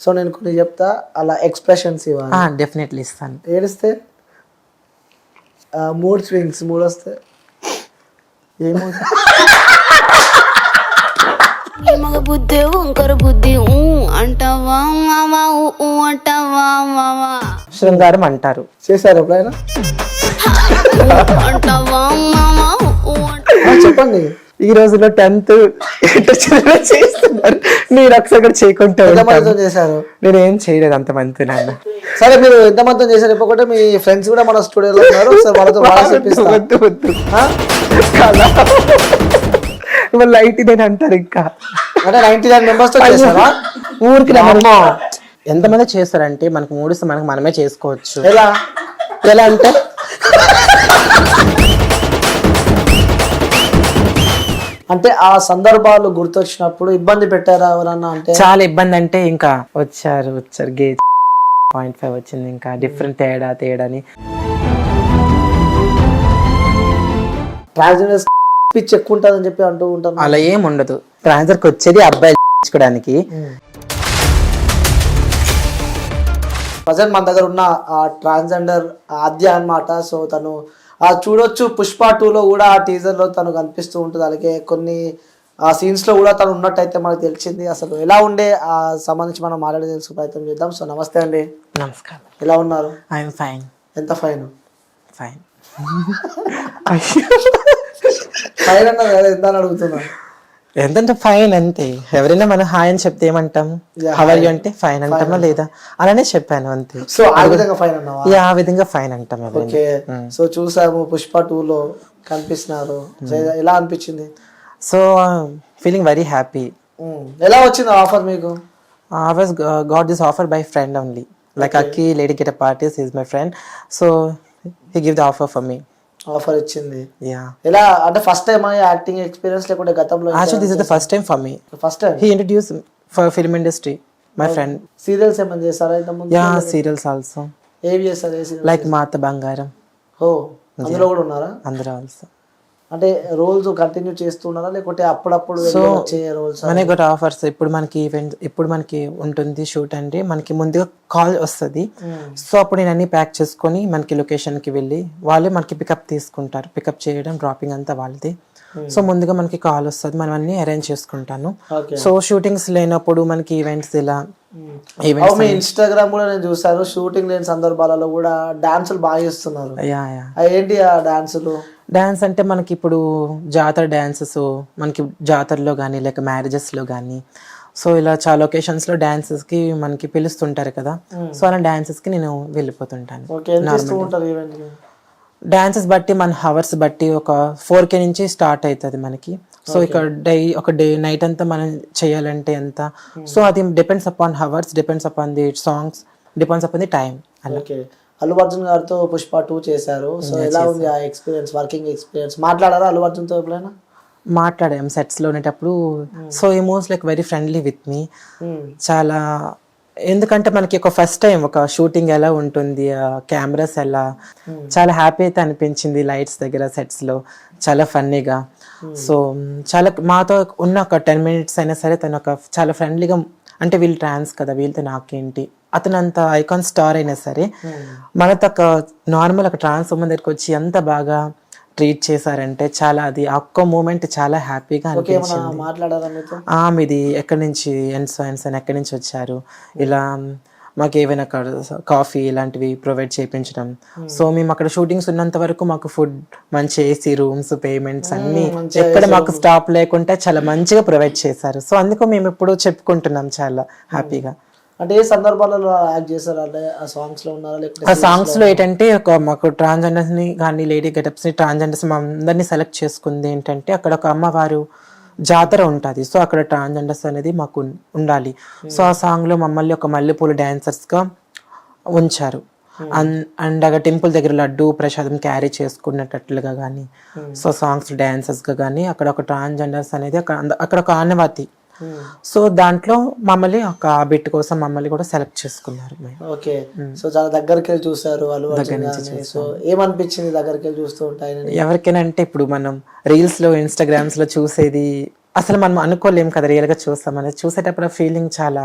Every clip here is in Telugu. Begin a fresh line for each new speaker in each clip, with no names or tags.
సో నేను కొన్ని చెప్తా, అలా ఎక్స్ప్రెషన్స్ ఇవ్వాలి.
డెఫినెట్లీ ఇస్తాను.
ఏడిస్తే మూడ్ స్వింగ్స్, మూడ్ వస్తే
ఏమో
మగ బుద్ధి వంకర బుద్ధి అంటావా మావా అంటావా మావా
శృంగారం అంటారు.
చేశారు ఎప్పుడైనా?
అంటావా మావా
చెప్పండి.
ఈ రోజులో 10th చేస్తున్నారు, మీరు ఒకసారి చేయకుంటా
ఎంతమందితో చేశారు?
నేను ఏం చేయలేదు అంతమంది నాన్న.
సరే మీరు ఎంతమందితో చేశారు చెప్పకుంటే మీ ఫ్రెండ్స్ కూడా మన స్టూడియోలో ఉన్నారు, ఒకసారి వాళ్ళతో
వద్దు వద్దు లైట్ ఇదే అంటారు. ఇంకా
అంటే 99 members తో చేశారా?
ఊరికి ఎంతమంది చేస్తారంటే మనకు మూడిస్తే మనకు మనమే చేసుకోవచ్చు.
ఎలా
ఎలా అంటే
అంటే ఆ సందర్భాలు గుర్తొచ్చినప్పుడు ఇబ్బంది పెట్టారా ఎవరన్నా? అంటే
చాలా ఇబ్బంది అంటే ఇంకా వచ్చారు గే 0.5 వచ్చింది, ఇంకా డిఫరెంట్ తేడాని.
ట్రాన్స్జెండర్స్ పిచ్ ఎక్కువ ఉంటుందని చెప్పి అంటూ ఉంటాను.
అలా ఏం ఉండదు. ట్రాన్స్జెండర్కి వచ్చేది అబ్బాయి చేసుకోవడానికి.
ప్రజెంట్ మన దగ్గర ఉన్న ట్రాన్స్జెండర్ ఆద్య అన్నమాట. సో తను చూడొచ్చు పుష్ప 2లో కూడా ఆ టీజర్లో తను కనిపిస్తూ ఉంటుంది. అలాగే కొన్ని సీన్స్ లో కూడా తను ఉన్నట్టయితే మనకు తెలిసింది. అసలు ఎలా ఉండే ఆ సంబంధించి మనం మాట్లాడి తెలుసుకునే ప్రయత్నం చేద్దాం. సో నమస్తే అండి.
నమస్కారం.
ఎలా ఉన్నారు?
I'm fine.
ఎంత ఫైన్?
ఫైన్
ఫైన్ అన్నారు కదా, ఎంత అని అడుగుతున్నా.
ఎంతంటే ఫైన్ అంతే. ఎవరైనా మనం హాయ్ అని చెప్తే ఏమంటాం? హౌ ఆర్ యు అంటే ఫైన్ అంటామా లేదా? అలానే చెప్పాను అంతే.
సో ఆ విధంగా ఫైన్ అన్నావా?
ఆ విధంగా ఫైన్ అంటాం.
ఓకే. సో చూసాము పుష్ప 2లో కనిపిస్తున్నారు. ఎలా అనిపించింది?
So feeling very happy.
ఎలా వచ్చింది ఆఫర్ మీకు?
I was got this offer by friend only. Like Aki Lady Get a Party is my friend. So he gave the offer for me.
Offer ఇచ్చింది.
Yeah.
ఎలా అంటే ఫస్ట్ టైం యాక్టింగ్ ఎక్స్పీరియన్స్ లేకుంటే గతంలో?
Actually this is the first time for me.
First time.
He introduced for film industry. My friend.
Serials ఏమైనా చేస్తారా ఇంత ముందు?
Yeah, serials also.
ఏవి చేస్తారు? ఏ సీరియల్?
Like Mata Bangaram.
ఓ అందులో కూడా ఉన్నారా?
Andhra also.
అంటే రోల్స్ కంటిన్యూ చేస్తున్నారా లేకుంటే అప్పుడప్పుడు వచ్చే రోల్స్?
మనకి got offers. ఇప్పుడు మనకి ఈవెంట్, ఇప్పుడు మనకి ఉంటుంది షూట్ అంటే మనకి ముందుగా కాల్ వస్తుంది. సో అప్పుడు నేను అన్ని ప్యాక్ చేసుకొని మనకి లొకేషన్కి వెళ్ళి వాళ్ళే మనకి పికప్ తీసుకుంటారు. పికప్ చేయడం, డ్రాపింగ్ అంతా వాళ్ళది. సో ముందుగా మనకి కాల్ వస్తుంది, మనం అన్ని అరేంజ్ చేసుకుంటాను. సో షూటింగ్స్ లేనప్పుడు మనకి ఈవెంట్స్ ఇలా
మీ ఇన్స్టాగ్రామ్ కూడా నేను చూసాను, షూటింగ్ లేని సందర్భాలలో కూడా డాన్సులు బాగా చేస్తున్నారు. ఏంటి ఆ డాన్సులు?
డాన్స్ అంటే మనకి ఇప్పుడు జాతర డాన్సెస్ మనకి జాతరలో కానీ లేక మ్యారేజెస్లో కానీ సో ఇలా చాలా ఒకేషన్స్లో డాన్సెస్కి మనకి పిలుస్తుంటారు కదా. సో అలా డాన్సెస్కి నేను వెళ్ళిపోతుంటాను. డాన్సెస్ బట్టి మన హవర్స్ బట్టి ఒక 4K నుంచి స్టార్ట్ అవుతుంది మనకి. సో ఇక్కడ ఒక డే నైట్ అంతా మనం చేయాలంటే ఎంత. సో అది depends upon hours, depends upon the songs, depends upon the time.
Okay. Allu Arjun గారితో పుష్ప 2 చేశారు. సో ఎలా ఉంది ఆ ఎక్స్పీరియన్స్, వర్కింగ్ ఎక్స్పీరియన్స్? మాట్లాడారా అల్లు అర్జున్తో ఎప్పుడైనా?
మాట్లాడాం సెట్స్లో ఉండేటప్పుడు. సో ఈ most like very friendly with me. చాలా, ఎందుకంటే మనకి ఒక ఫస్ట్ టైం ఒక షూటింగ్ ఎలా ఉంటుంది, కెమెరాస్ ఎలా, చాలా హ్యాపీ అయితే అనిపించింది. లైట్స్ దగ్గర సెట్స్లో చాలా ఫన్నీగా. సో చాలా మాతో ఉన్న ఒక 10 minutes అయినా సరే తను ఒక చాలా ఫ్రెండ్లీగా, అంటే వీళ్ళు ట్రాన్స్ కదా వీళ్ళతో నాకేంటి, అతను అంత ఐకాన్ స్టార్ అయినా సరే మనతో ఒక నార్మల్ ఒక ట్రాన్స్ ఉమెన్ దగ్గరికి వచ్చి ఎంత బాగా ట్రీట్ చేశారంటే చాలా, అది ఒక్క మూమెంట్ చాలా హ్యాపీగా అనిపించింది. మీది ఎక్కడి నుంచి ఎన్సన్ ఎక్కడి నుంచి వచ్చారు, ఇలా మాకు ఏవైనా కాఫీ ఇలాంటివి ప్రొవైడ్ చేయించడం. సో మేము అక్కడ షూటింగ్స్ ఉన్నంత వరకు మాకు ఫుడ్, మంచి ఏసీ రూమ్స్, పేమెంట్స్ అన్ని ఎక్కడ మాకు స్టాప్ లేకుండా చాలా మంచిగా ప్రొవైడ్ చేశారు. సో అందుకు మేము ఇప్పుడు చెప్పుకుంటున్నాం చాలా హ్యాపీగా.
అంటే ఏ సందర్భాలలో యాక్ట్ చేశారు? అంటే ఆ సాంగ్స్ లో ఉన్నారా లేకపోతే?
ఆ సాంగ్స్ లో ఏంటంటే ఒక మాకు ట్రాన్స్జెండర్స్ ని కానీ లేడీ గెటప్స్ ని, ట్రాన్స్జెండర్స్ అందరినీ సెలెక్ట్ చేసుకుంది ఏంటంటే అక్కడ ఒక అమ్మవారు జాతర ఉంటుంది. సో అక్కడ ట్రాన్స్జెండర్స్ అనేది మాకు ఉండాలి. సో ఆ సాంగ్ లో మమ్మల్ని ఒక మల్లెపూల డాన్సర్స్ గా ఉంచారు. అండ్ అక్కడ టెంపుల్ దగ్గర లడ్డు ప్రసాదం క్యారీ చేసుకునేటట్లుగా కానీ, సో సాంగ్స్ డాన్సర్స్ గా కానీ అక్కడ ఒక ట్రాన్స్జెండర్స్ అనేది అక్కడ ఒక ఆనవాతి. సో దాంట్లో మమ్మల్ని ఒక బిట్ కోసం మమ్మల్ని కూడా సెలెక్ట్ చేసుకున్నారు.
ఓకే. సో చాలా దగ్గరికి వెళ్ళి చూసారు వాళ్ళు. సో ఏమనిపించింది దగ్గరికి వెళ్ళి చూస్తూ ఉంటాయి?
ఎవరికైనా అంటే ఇప్పుడు మనం రీల్స్ లో, ఇన్స్టాగ్రామ్స్ లో చూసేది అసలు మనం అనుకోలేం కదా రియల్ గా చూస్తాం అనేది. చూసేటప్పుడు ఫీలింగ్ చాలా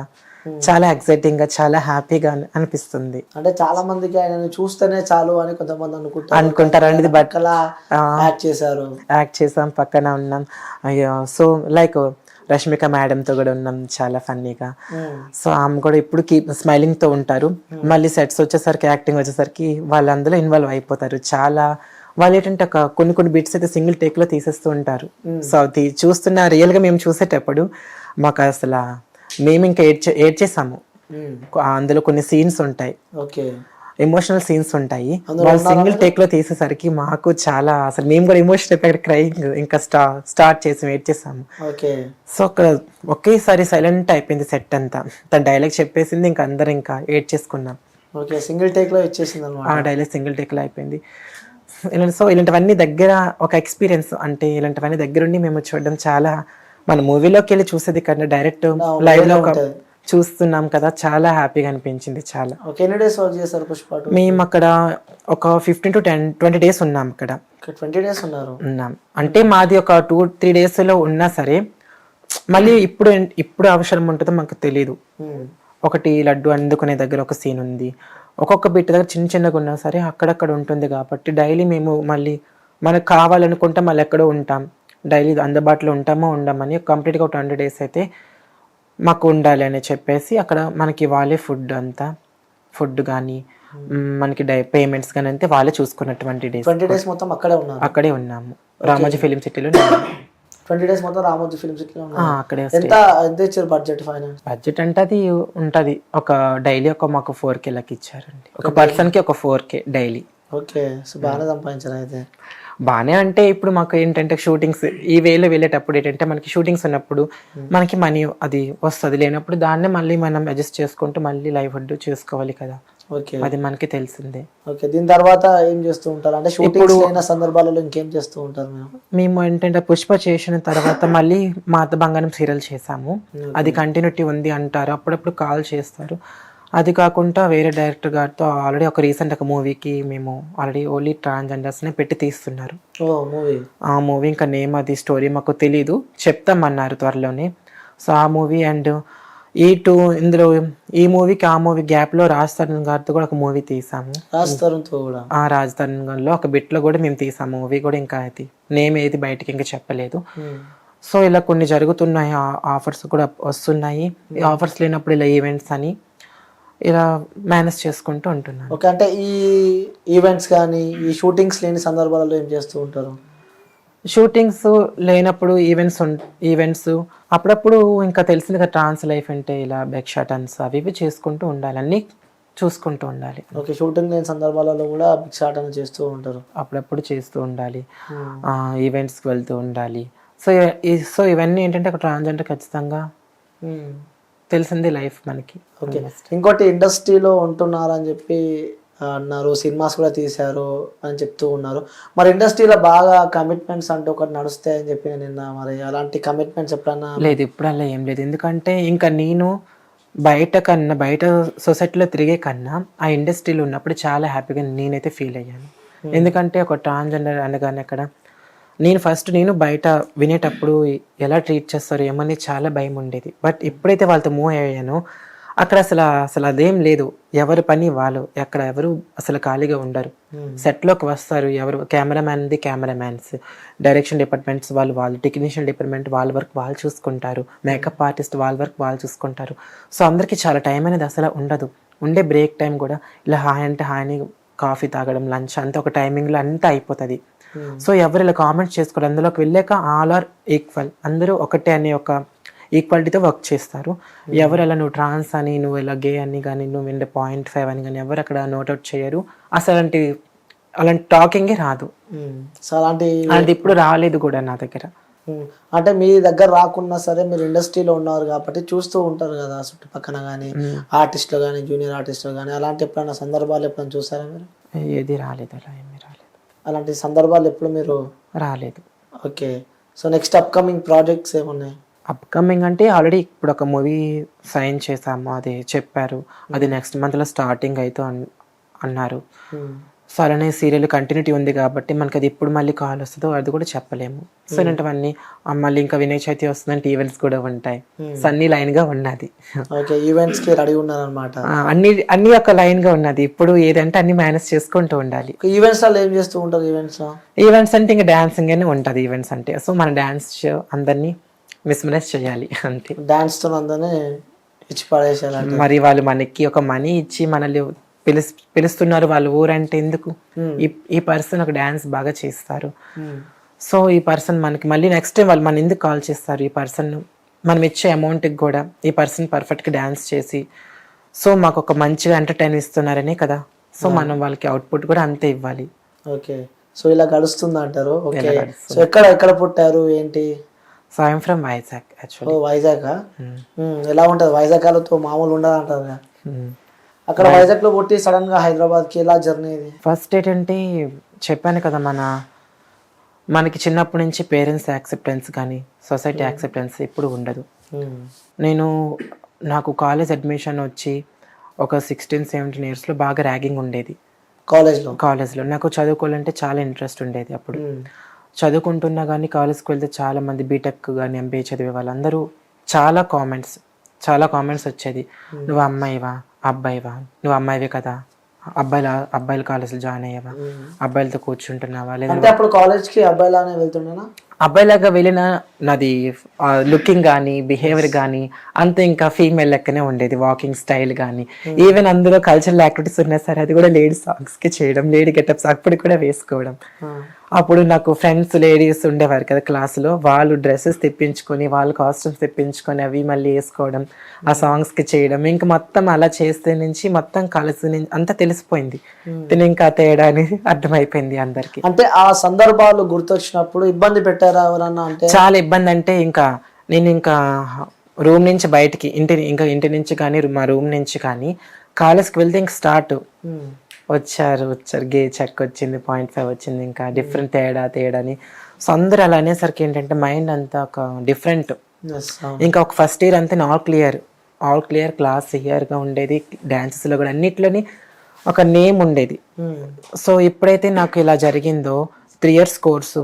చాలా ఎక్సైటింగ్ గా చాలా హ్యాపీగా అనిపిస్తుంది.
అంటే చాలా మందికి ఆయన చూస్తేనే చాలు అని కొంతమంది
అనుకుంటారండి. బట్
అలా యాక్ట్ చేశారు.
యాక్ట్ చేసాం, పక్కన ఉన్నాం. అయ్యో, సో లైక్ రష్మిక మేడంతో కూడా ఉన్నాం చాలా ఫన్నీగా. సో ఆమె కూడా ఇప్పుడు స్మైలింగ్ తో ఉంటారు. మళ్ళీ సెట్స్ వచ్చేసరికి, యాక్టింగ్ వచ్చేసరికి వాళ్ళు అందులో ఇన్వాల్వ్ అయిపోతారు. చాలా వాళ్ళు ఏంటంటే ఒక కొన్ని బిట్స్ అయితే సింగిల్ టేక్ లో తీసేస్తూ ఉంటారు. సో అది చూస్తున్న రియల్ గా మేము చూసేటప్పుడు మాకు అసలు మేము ఇంకా ఏడ్చేసాము. అందులో కొన్ని సీన్స్ ఉంటాయి, ఎమోషనల్ సీన్స్ ఉంటాయి. వాళ్ళు సింగిల్ టేక్ లో తీసేసరికి మాకు చాలా అసలు మేము కూడా ఎమోషన్ అయిపోయి క్రైయింగ్ ఇంకా స్టార్ట్ చేసి ఏడ్చేసాము. సో అక్కడ ఒకేసారి సైలెంట్ అయిపోయింది సెట్ అంతా. తన డైలాగ్ చెప్పేసింది, ఇంకా అందరు ఇంకా ఏడ్చేసుకున్నాం.
సింగిల్ టేక్ లో ఇచ్చేసింది
ఆ డైలాగ్ సింగిల్ టేక్ లో అయిపోయింది. సో ఇలాంటివన్నీ దగ్గర ఒక ఎక్స్పీరియన్స్, అంటే ఇలాంటివన్నీ దగ్గరుండి మేము చూడడం చాలా, మన మూవీలోకి వెళ్ళి చూసేది కన్నా డైరెక్ట్ లైవ్ లో చూస్తున్నాం కదా, చాలా హ్యాపీగా అనిపించింది. చాలా మేము అక్కడ ఒక 15 to 20 days ఉన్నాం అక్కడ.
20 days
ఉన్నాం అంటే మాది ఒక 2-3 days లో ఉన్నా సరే మళ్ళీ ఇప్పుడు అవసరం ఉంటుందో మాకు తెలీదు. ఒకటి లడ్డు అందుకునే దగ్గర ఒక సీన్ ఉంది, ఒక్కొక్క బిట్ దగ్గర చిన్నగా ఉన్నా సరే అక్కడక్కడ ఉంటుంది కాబట్టి డైలీ మేము మళ్ళీ మనకు కావాలనుకుంటే మళ్ళీ ఎక్కడో ఉంటాం, డైలీ అందుబాటులో ఉంటామో ఉండమని కంప్లీట్గా ఒక 20 days అయితే మాకు ఉండాలి అని చెప్పేసి అక్కడ మనకి వాళ్ళే ఫుడ్ కానీ మనకి పేమెంట్స్ కానీ అంతే వాళ్ళే చూసుకున్నటువంటి డేస్.
20 days మొత్తం
అక్కడే ఉన్నాము రామోజీ ఫిలిం సిటీలో.
20 days మొత్తం రామోజీ ఫిలిం సిటీలో
అక్కడే.
ఎంత ఇచ్చారు బడ్జెట్
అంటే అది ఉంటది ఒక డైలీ మాకు 4K లకి ఇచ్చారండి, ఒక పర్సన్ కి ఒక 4K డైలీ.
బాగానే సంపాదించారు అయితే.
బానే అంటే ఇప్పుడు మాకు ఏంటంటే షూటింగ్స్ ఈ వేలో వెళ్ళేటప్పుడు ఏంటంటే మనకి షూటింగ్స్ ఉన్నప్పుడు మనకి మనీ అది వస్తుంది, లేనప్పుడు దాన్నే మళ్ళీ మనం అడ్జస్ట్ చేసుకుంటూ మళ్ళీ లైవ్ ఫుడ్ చేసుకోవాలి కదా, అది మనకి తెలిసిందే.
దీని తర్వాత ఏం చేస్తూ ఉంటారు అంటే షూటింగ్స్ అయిన సందర్భాలలో ఇంకేం చేస్తూ ఉంటారు?
మేము ఏంటంటే పుష్ప చేసిన తర్వాత మళ్ళీ మాత బంగారం సీరియల్ చేసాము, అది కంటిన్యూటీ ఉంది అంటారు, అప్పుడప్పుడు కాల్ చేస్తారు. అది కాకుండా వేరే డైరెక్టర్ గారితో ఆల్రెడీ ఒక రీసెంట్ ఒక మూవీకి మేము ఆల్రెడీ ఓన్లీ ట్రాన్స్జెండర్స్నే పెట్టి తీస్తున్నారు. ఆ మూవీ ఇంకా నేమ్ అది స్టోరీ మాకు తెలీదు, చెప్తామన్నారు త్వరలోనే. సో ఆ మూవీ అండ్ ఇందులో ఈ మూవీకి ఆ మూవీ గ్యాప్ లో రాజ్ తరుణ్ గారితో కూడా ఒక మూవీ తీసాము. రాజ్ తరుణ్ గారిలో ఒక బిట్ లో కూడా మేము తీసాము మూవీ కూడా, ఇంకా అది నేమ్ ఏది బయటికి ఇంకా చెప్పలేదు. సో ఇలా కొన్ని జరుగుతున్నాయి, ఆఫర్స్ కూడా వస్తున్నాయి. ఈ ఆఫర్స్ లేనప్పుడు ఇలా ఈవెంట్స్ అని ఇలా మేనేజ్ చేసుకుంటూ ఉంటున్నాను.
అంటే ఈ ఈవెంట్స్ కానీ ఈ షూటింగ్స్ లేని సందర్భాలలో ఏం చేస్తూ ఉంటారు?
షూటింగ్స్ లేనప్పుడు ఈవెంట్స్ అప్పుడప్పుడు ఇంకా తెలిసింది కదా, ట్రాన్స్ లైఫ్ అంటే ఇలా భిక్షాటన్స్ అవి ఇవి చేసుకుంటూ ఉండాలి, అన్నీ చూసుకుంటూ ఉండాలి.
షూటింగ్ లేని సందర్భాలలో కూడా భిక్షాటన చేస్తూ ఉంటారు,
అప్పుడప్పుడు చేస్తూ ఉండాలి, ఈవెంట్స్కి వెళ్తూ ఉండాలి. సో ఇవన్నీ ఏంటంటే ఒక ట్రాన్స్జెండర్ ఖచ్చితంగా తెలిసింది లైఫ్ మనకి.
ఇంకోటి ఇండస్ట్రీలో ఉంటున్నారని చెప్పి అన్నారు, సినిమాస్ కూడా తీశారు అని చెప్తూ ఉన్నారు. మరి ఇండస్ట్రీలో బాగా కమిట్మెంట్స్ అంటే ఒకటి నడుస్తాయని చెప్పి నేను నిన్న, మరి అలాంటి కమిట్మెంట్స్ ఎప్పుడన్నా?
లేదు, ఇప్పుడు అలా ఏం లేదు. ఎందుకంటే ఇంకా నేను బయట సొసైటీలో తిరిగే కన్నా ఆ ఇండస్ట్రీలో ఉన్నప్పుడు చాలా హ్యాపీగా నేనైతే ఫీల్ అయ్యాను. ఎందుకంటే ఒక ట్రాన్స్జెండర్ అనగానే అక్కడ నేను బయట వినేటప్పుడు ఎలా ట్రీట్ చేస్తారు ఏమని చాలా భయం ఉండేది. బట్ ఎప్పుడైతే వాళ్ళతో మూవ్ అయ్యానో అక్కడ అసలు అదేం లేదు, ఎవరి పని వాళ్ళు, ఎక్కడ ఎవరు అసలు ఖాళీగా ఉండరు. సెట్లోకి వస్తారు, ఎవరు కెమెరామ్యాన్స్, డైరెక్షన్ డిపార్ట్మెంట్స్ వాళ్ళు, టెక్నీషియన్ డిపార్ట్మెంట్ వాళ్ళ వర్క్ వాళ్ళు చూసుకుంటారు, మేకప్ ఆర్టిస్ట్ వాళ్ళ వర్క్ వాళ్ళు చూసుకుంటారు. సో అందరికీ చాలా టైం అనేది అసలు ఉండదు. ఉండే బ్రేక్ టైం కూడా ఇలా హాయ్ అంటే హాయిని కాఫీ తాగడం, లంచ్ అంతా ఒక టైమింగ్లో అంతా అయిపోతుంది. సో ఎవరు ఇలా కామెంట్స్ చేసుకోరు, అందులోకి వెళ్ళాక ఆల్ ఆర్ ఈక్వల్, అందరూ ఒకటే అనే ఒక ఈక్వాలిటీతో వర్క్ చేస్తారు. ఎవరు అలా నువ్వు ట్రాన్స్ అని, నువ్వు ఇలా గే అని కానీ, నువ్వు 0.5 అని కానీ ఎవరు అక్కడ నోట్అవుట్ చేయరు. అసలు అలాంటి టాకింగే రాదు. అలాంటి ఇప్పుడు రాలేదు కూడా నా దగ్గర.
అంటే మీ దగ్గర రాకున్నా సరే మీరు ఇండస్ట్రీలో ఉన్నారు కాబట్టి చూస్తూ ఉంటారు కదా చుట్టుపక్కన కానీ, ఆర్టిస్టులు కానీ, జూనియర్ ఆర్టిస్టులు కానీ, అలాంటి ఎప్పుడైనా సందర్భాలు ఎప్పుడైనా చూసారా మీరు?
ఏది రాలేదు, అలా ఏమీ రాలేదు.
అలాంటి సందర్భాలు ఎప్పుడు మీరు
రాలేదు.
Okay. So next upcoming projects ఏమున్నాయి?
అప్కమింగ్ అంటే ఆల్రెడీ ఇప్పుడు ఒక మూవీ సైన్ చేసాము, అది చెప్పారు, అది నెక్స్ట్ మంత్లో స్టార్టింగ్ అయితే అన్నారు. సో అలానే సీరియల్ కంటిన్యూటీ ఉంది కాబట్టి మనకి అది ఎప్పుడు మళ్ళీ కాల్ వస్తుందో అది కూడా చెప్పలేము. సో ఇలాంటివన్నీ మళ్ళీ ఇంకా వినాయక చవితి వస్తుందంటే ఈవెంట్స్ కూడా ఉంటాయి. సో అన్ని లైన్గా ఉన్నది.
ఓకే, ఈవెంట్స్కి రెడీ ఉన్నారనమాట.
అన్ని ఒక లైన్గా ఉన్నది. ఇప్పుడు ఏదంటే అన్ని మేనేజ్ చేసుకుంటూ ఉండాలి.
ఈవెంట్స్లో ఏం చేస్తూ ఉంటారు? ఈవెంట్స్
అంటే ఇంకా డాన్సింగ్ అని ఉంటుంది ఈవెంట్స్ అంటే. సో మన డాన్స్ అందరినీ మిస్మరైజ్ చేయాలి అంతే.
డాన్స్తో అందరినీ ఇచ్చి పడేసేయాలి.
మరి వాళ్ళు మనకి ఒక మనీ ఇచ్చి మనల్ని పిలుస్తున్నారు వాళ్ళ ఊరంటే ఎందుకు? ఈ పర్సన్ ఒక డాన్స్ బాగా చేస్తారు, సో ఈ పర్సన్ మనకి మళ్ళీ నెక్స్ట్ టైం వాళ్ళు మన ఎందుకు కాల్ చేస్తారు? ఈ పర్సన్ మనం ఇచ్చే అమౌంట్కి కూడా ఈ పర్సన్ పర్ఫెక్ట్గా డాన్స్ చేసి సో మాకు ఒక మంచిగా ఎంటర్టైన్ ఇస్తున్నారనే కదా. సో మనం వాళ్ళకి అవుట్పుట్ కూడా అంతే ఇవ్వాలి.
ఓకే, సో ఇలా గడుస్తుంది అంటారు. ఓకే, సో ఎక్కడ పుట్టారు ఏంటి?
So I'm from Vizag actually.
Vizag ఎలా ఉంటుంది? వైజాగ్ వాళ్ళతో మామూలు ఉండదు అంటారు. అక్కడ వైజాగ్ లో పుట్టి సడన్ గా హైదరాబాద్ కి ఎలా జర్నీ?
ఫస్ట్ ఏంటంటే చెప్పాను కదా, మనకి చిన్నప్పటి నుంచి పేరెంట్స్ యాక్సెప్టెన్స్ కానీ సొసైటీ యాక్సెప్టెన్స్ ఇప్పుడు ఉండదు. నాకు కాలేజ్ అడ్మిషన్ వచ్చి ఒక 16-17 ఇయర్స్లో బాగా ర్యాగింగ్ ఉండేది కాలేజ్లో. నాకు చదువుకోవాలంటే చాలా ఇంట్రెస్ట్ ఉండేది. అప్పుడు చదువుకుంటున్నా కానీ కాలేజ్కి వెళ్తే చాలా మంది బీటెక్ కానీ ఎంబీఏ చదివే వాళ్ళందరూ చాలా కామెంట్స్ వచ్చేది. నువ్వు అమ్మాయివా అబ్బాయివా? నువ్వు అమ్మాయివే కదా, అబ్బాయిల కాలేజ్లో జాయిన్ అయ్యావా? అబ్బాయిలతో కూర్చుంటున్నావా?
లేదంటే అప్పుడు కాలేజ్కి అబ్బాయిలానే వెళ్తున్నానా?
అబ్బాయిలాగా వెళ్ళిన నాది లుకింగ్ కానీ బిహేవియర్ కానీ అంత ఇంకా ఫీమేల్ లెక్కనే ఉండేది. వాకింగ్ స్టైల్ కానీ ఈవెన్ అందులో కల్చరల్ యాక్టివిటీస్ ఉన్నా సరే అది కూడా లేడీ సాంగ్స్కి చేయడం, లేడీ గెటప్స్ అప్పుడు కూడా వేసుకోవడం. అప్పుడు నాకు ఫ్రెండ్స్ లేడీస్ ఉండేవారు కదా క్లాసులో, వాళ్ళు డ్రెస్సెస్ తెప్పించుకొని వాళ్ళు కాస్ట్యూమ్స్ తెప్పించుకొని అవి మళ్ళీ వేసుకోవడం, ఆ సాంగ్స్కి చేయడం. ఇంకా మొత్తం అలా చేస్తే నుంచి మొత్తం కలిసి అంతా తెలిసిపోయింది. ఇంకా తేడా అని అర్థమైపోయింది అందరికి.
అంటే ఆ సందర్భాలు గుర్తొచ్చినప్పుడు ఇబ్బంది పెట్టారా ఎవరన్నా? అంటే
చాలా ఇబ్బంది. అంటే నేను రూమ్ నుంచి బయటికి ఇంటి నుంచి కానీ మా రూమ్ నుంచి కానీ కాలేజ్కి వెళ్తే ఇంక స్టార్ట్ వచ్చారు గే చెక్ వచ్చింది, 0.5 వచ్చింది, ఇంకా డిఫరెంట్ తేడాని. సో అందరూ అలా అనేసరికి ఏంటంటే మైండ్ అంతా ఒక డిఫరెంట్. ఇంకా ఒక ఫస్ట్ ఇయర్ అంతా ఆల్ క్లియర్ క్లాస్ ఇయర్గా ఉండేది. డాన్సెస్లో కూడా అన్నిట్లోని ఒక నేమ్ ఉండేది. సో ఎప్పుడైతే నాకు ఇలా జరిగిందో 3 ఇయర్స్ కోర్సు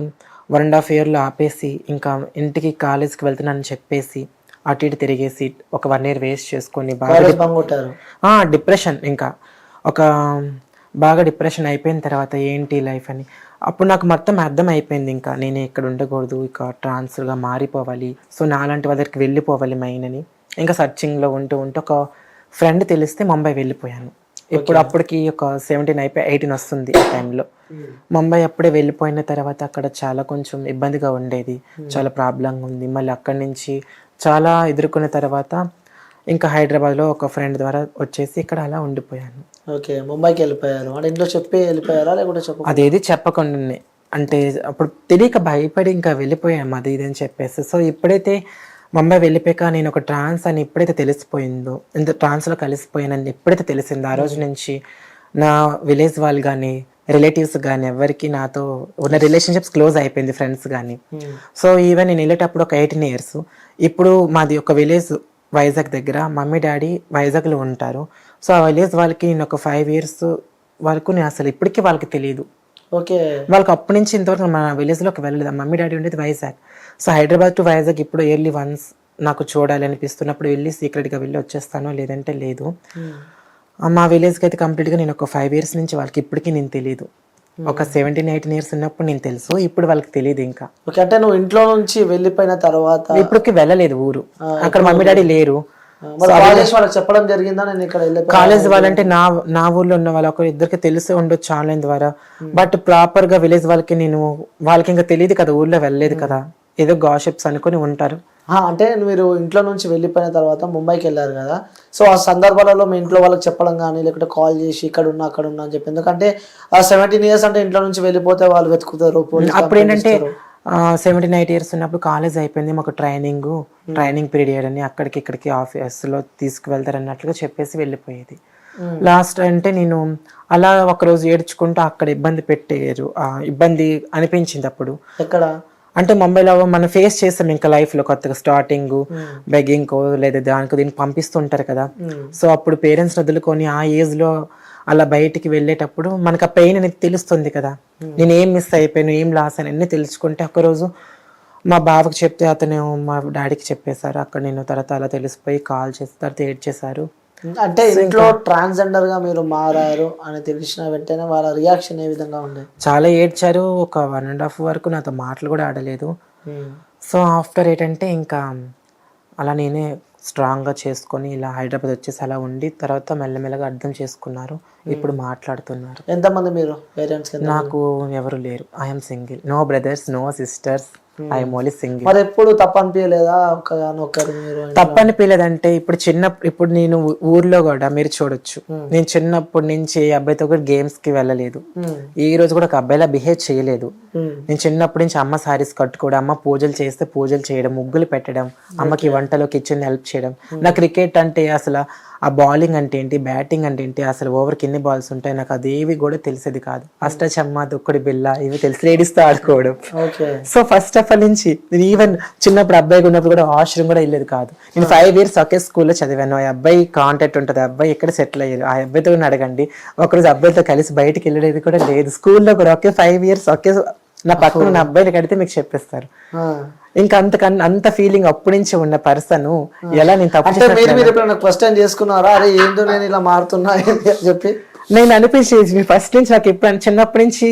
1.5 ఇయర్లో ఆపేసి ఇంకా ఇంటికి కాలేజ్కి వెళ్తున్నానని చెప్పేసి అటు ఇటు తిరిగేసి ఒక 1 ఇయర్ వేస్ట్ చేసుకొని బాగా డిప్రెషన్, ఇంకా బాగా డిప్రెషన్ అయిపోయిన తర్వాత ఏంటి లైఫ్ అని అప్పుడు నాకు మొత్తం అర్థం అయిపోయింది. ఇంకా నేను ఇక్కడ ఉండకూడదు, ఇక ట్రాన్స్ఫర్గా మారిపోవాలి, సో నాలాంటి వాళ్ళ దగ్గరికి వెళ్ళిపోవాలి మెయిన్ అని. ఇంకా సర్చింగ్లో ఉంటూ ఒక ఫ్రెండ్ తెలిస్తే ముంబై వెళ్ళిపోయాను. అప్పటికి ఒక 17 అయిపోయి 18 వస్తుంది ఆ టైంలో. ముంబై అప్పుడే వెళ్ళిపోయిన తర్వాత అక్కడ చాలా కొంచెం ఇబ్బందిగా ఉండేది, చాలా ప్రాబ్లంగా ఉంది. మళ్ళీ అక్కడి నుంచి చాలా ఎదుర్కొన్న తర్వాత ఇంకా హైదరాబాద్లో ఒక ఫ్రెండ్ ద్వారా వచ్చేసి ఇక్కడ అలా ఉండిపోయాను.
ఓకే, ముంబైకి వెళ్ళిపోయారు. అంటే ఇంట్లో చెప్పి వెళ్ళిపోయారా లేకుంటే
అదేది చెప్పకుండా, అంటే అప్పుడు తెలియక భయపడి ఇంకా వెళ్ళిపోయాము అది ఇది అని చెప్పేసి. సో ఎప్పుడైతే ముంబై వెళ్ళిపోయాక నేను ఒక ట్రాన్స్ అని ఎప్పుడైతే తెలిసిపోయిందో, ట్రాన్స్లో కలిసిపోయానని ఎప్పుడైతే తెలిసిందో ఆ రోజు నుంచి నా విలేజ్ వాళ్ళు కానీ రిలేటివ్స్ కానీ ఎవరికి నాతో ఉన్న రిలేషన్షిప్స్ క్లోజ్ అయిపోయింది, ఫ్రెండ్స్ కానీ. సో ఈవెన్ నేను వెళ్ళేటప్పుడు ఒక 18 ఇయర్స్. ఇప్పుడు మాది ఒక విలేజ్ వైజాగ్ దగ్గర, మమ్మీ డాడీ వైజాగ్లో ఉంటారు. సో ఆ విలేజ్ వాళ్ళకి నేను ఒక 5 ఇయర్స్ వరకు నేను అసలు ఇప్పటికీ వాళ్ళకి తెలియదు.
ఓకే,
వాళ్ళకి అప్పటి నుంచి ఇంతవరకు మన విలేజ్లోకి వెళ్ళలేదు. మమ్మీ డాడీ ఉండేది వైజాగ్. సో హైదరాబాద్ టు వైజాగ్ ఇప్పుడు ఇయర్లీ వన్స్ నాకు చూడాలి అనిపిస్తున్నప్పుడు వెళ్ళి సీక్రెట్గా వెళ్ళి వచ్చేస్తాను, లేదంటే లేదు. మా విలేజ్కి అయితే కంప్లీట్గా నేను ఒక 5 ఇయర్స్ నుంచి వాళ్ళకి ఇప్పటికీ నేను తెలియదు. ఒక 17-18 ఇయర్స్ ఉన్నప్పుడు నేను తెలుసు, ఇప్పుడు వాళ్ళకి తెలియదు ఇంకా.
ఓకే, అంటే నువ్వు ఇంట్లో నుంచి వెళ్ళిపోయిన తర్వాత
ఇప్పటికి వెళ్ళలేదు ఊరు, అక్కడ మమ్మీ డాడీ లేరు.
చెప్పడం జరిగిందా నేను ఇక్కడ
కాలేజ్ వాళ్ళంటే నా ఊర్లో ఉన్న వాళ్ళ ఒక ఇద్దరికి తెలిసే ఉండొచ్చు ఆన్లైన్ ద్వారా. బట్ ప్రాపర్ గా విలేజ్ వాళ్ళకి ఇంకా తెలియదు కదా, ఊర్లో వెళ్ళలేదు కదా, ఏదో గాసిప్స్ అనుకుని ఉంటారు.
అంటే మీరు ఇంట్లో నుంచి వెళ్ళిపోయిన తర్వాత ముంబైకి వెళ్ళారు కదా, సో ఆ సందర్భాలలో మీ ఇంట్లో వాళ్ళకి చెప్పడం కానీ లేకపోతే కాల్ చేసి ఇక్కడ ఉన్నా అని చెప్పి, ఎందుకంటే ఆ 17 ఇయర్స్ అంటే ఇంట్లో నుంచి వెళ్ళిపోతే వాళ్ళు వెతుకుతారు.
అప్పుడు ఏంటంటే 17-18 ఇయర్స్ ఉన్నప్పుడు కాలేజ్ అయిపోయింది, మాకు ట్రైనింగ్ పీరియడ్ అని అక్కడికి ఇక్కడికి ఆఫీస్లో తీసుకువెళ్తారు అన్నట్లుగా చెప్పేసి వెళ్ళిపోయేది. లాస్ట్ అంటే నేను అలా ఒకరోజు ఏడ్చుకుంటూ అక్కడ ఇబ్బంది పెట్టారు, ఇబ్బంది అనిపించింది అప్పుడు.
ఎక్కడ
అంటే ముంబైలో మనం ఫేస్ చేస్తాం ఇంకా లైఫ్లో కొత్తగా స్టార్టింగ్ బెగ్గింగ్కో లేదా దీనికి పంపిస్తుంటారు కదా. సో అప్పుడు పేరెంట్స్ వదులుకొని ఆ ఏజ్లో అలా బయటికి వెళ్ళేటప్పుడు మనకు ఆ పెయిన్ అనేది తెలుస్తుంది కదా, నేను ఏం మిస్ అయిపోయాను, ఏం లాస్ అని అన్నీ తెలుసుకుంటే ఒకరోజు మా బావకి చెప్తే అతను మా డాడీకి చెప్పేశారు. అక్కడ నేను తర్వాత అలా తెలిసిపోయి కాల్ చేసి తర్వాత ఏడ్చేశారు.
అంటే ఇంట్లో ట్రాన్స్జెండర్ గా మీరు మారారు అని తెలిసిన వెంటనే వాళ్ళ రియాక్షన్ ఏ విధంగా ఉండే?
చాలా ఏడ్చారు. ఒక 1.5 వరకు నాతో మాటలు కూడా ఆడలేదు. సో ఆఫ్టర్ ఏంటంటే ఇంకా అలా నేనే స్ట్రాంగ్గా చేసుకొని ఇలా హైదరాబాద్ వచ్చేసి అలా ఉండి తర్వాత మెల్లమెల్లగా అర్థం చేసుకున్నారు. ఇప్పుడు మాట్లాడుతున్నారు.
ఎంతమంది మీరు పేరెంట్స్?
నాకు ఎవరు లేరు. I'm single, no brothers, no sisters, I'm only single.
మరి ఎప్పుడు తప్పు అనిపించలేదా ఒకరు మీరు?
తప్పు అనిపించలేదంటే ఇప్పుడు నేను ఊర్లో కూడా మీరు చూడొచ్చు, నేను చిన్నప్పటి నుంచి ఏ అబ్బాయితో కూడా గేమ్స్ కి వెళ్ళలేదు. ఈ రోజు కూడా ఒక అబ్బాయిలా బిహేవ్ చేయలేదు. నేను చిన్నప్పటి నుంచి అమ్మ సారీస్ కట్టుకోవడం, అమ్మ పూజలు చేస్తే పూజలు చేయడం, ముగ్గులు పెట్టడం, అమ్మకి వంటలో కిచెన్ హెల్ప్ చేయడం. నా క్రికెట్ అంటే అసలు ఆ బౌలింగ్ అంటే ఏంటి, బ్యాటింగ్ అంటే ఏంటి, అసలు ఓవర్కి ఎన్ని బాల్స్ ఉంటాయి నాకు అదేవి కూడా తెలిసేది కాదు. అష్టచమ్మ, దుక్కుడి బిల్ల ఇవి తెలిసి లేడీస్తో ఆడుకోవడం. సో ఫస్ట్ ఆఫ్ ఆల్ నుంచి నేను ఈవెన్ చిన్నప్పుడు అబ్బాయిగా ఉన్నప్పుడు కూడా వాష్రూమ్ కూడా వెళ్ళేది కాదు. నేను 5 years ఒకే స్కూల్లో చదివాను. ఆ అబ్బాయి కాంటాక్ట్ ఉంటుంది, ఆ అబ్బాయి ఎక్కడ సెటిల్ అయ్యారు, ఆ అబ్బాయితో అడగండి. ఒకరోజు అబ్బాయితో కలిసి బయటకు వెళ్ళేది కూడా లేదు. స్కూల్లో కూడా ఒకే 5 years ఒకే నా పక్కన ఉన్న అబ్బాయిని కడితే మీకు చెప్పేస్తారు. ఇంకా అంత ఫీలింగ్ అప్పటి నుంచి ఉన్న పర్సన్ ఎలా నేను తప్పు
ఫస్ట్ టైం చేసుకున్నారా? అరే ఏంటో నేను ఇలా మారుతున్నా అని చెప్పి
నేను అనిపించేది ఫస్ట్ నుంచి నాకు ఎప్పుడు చిన్నప్పటి నుంచి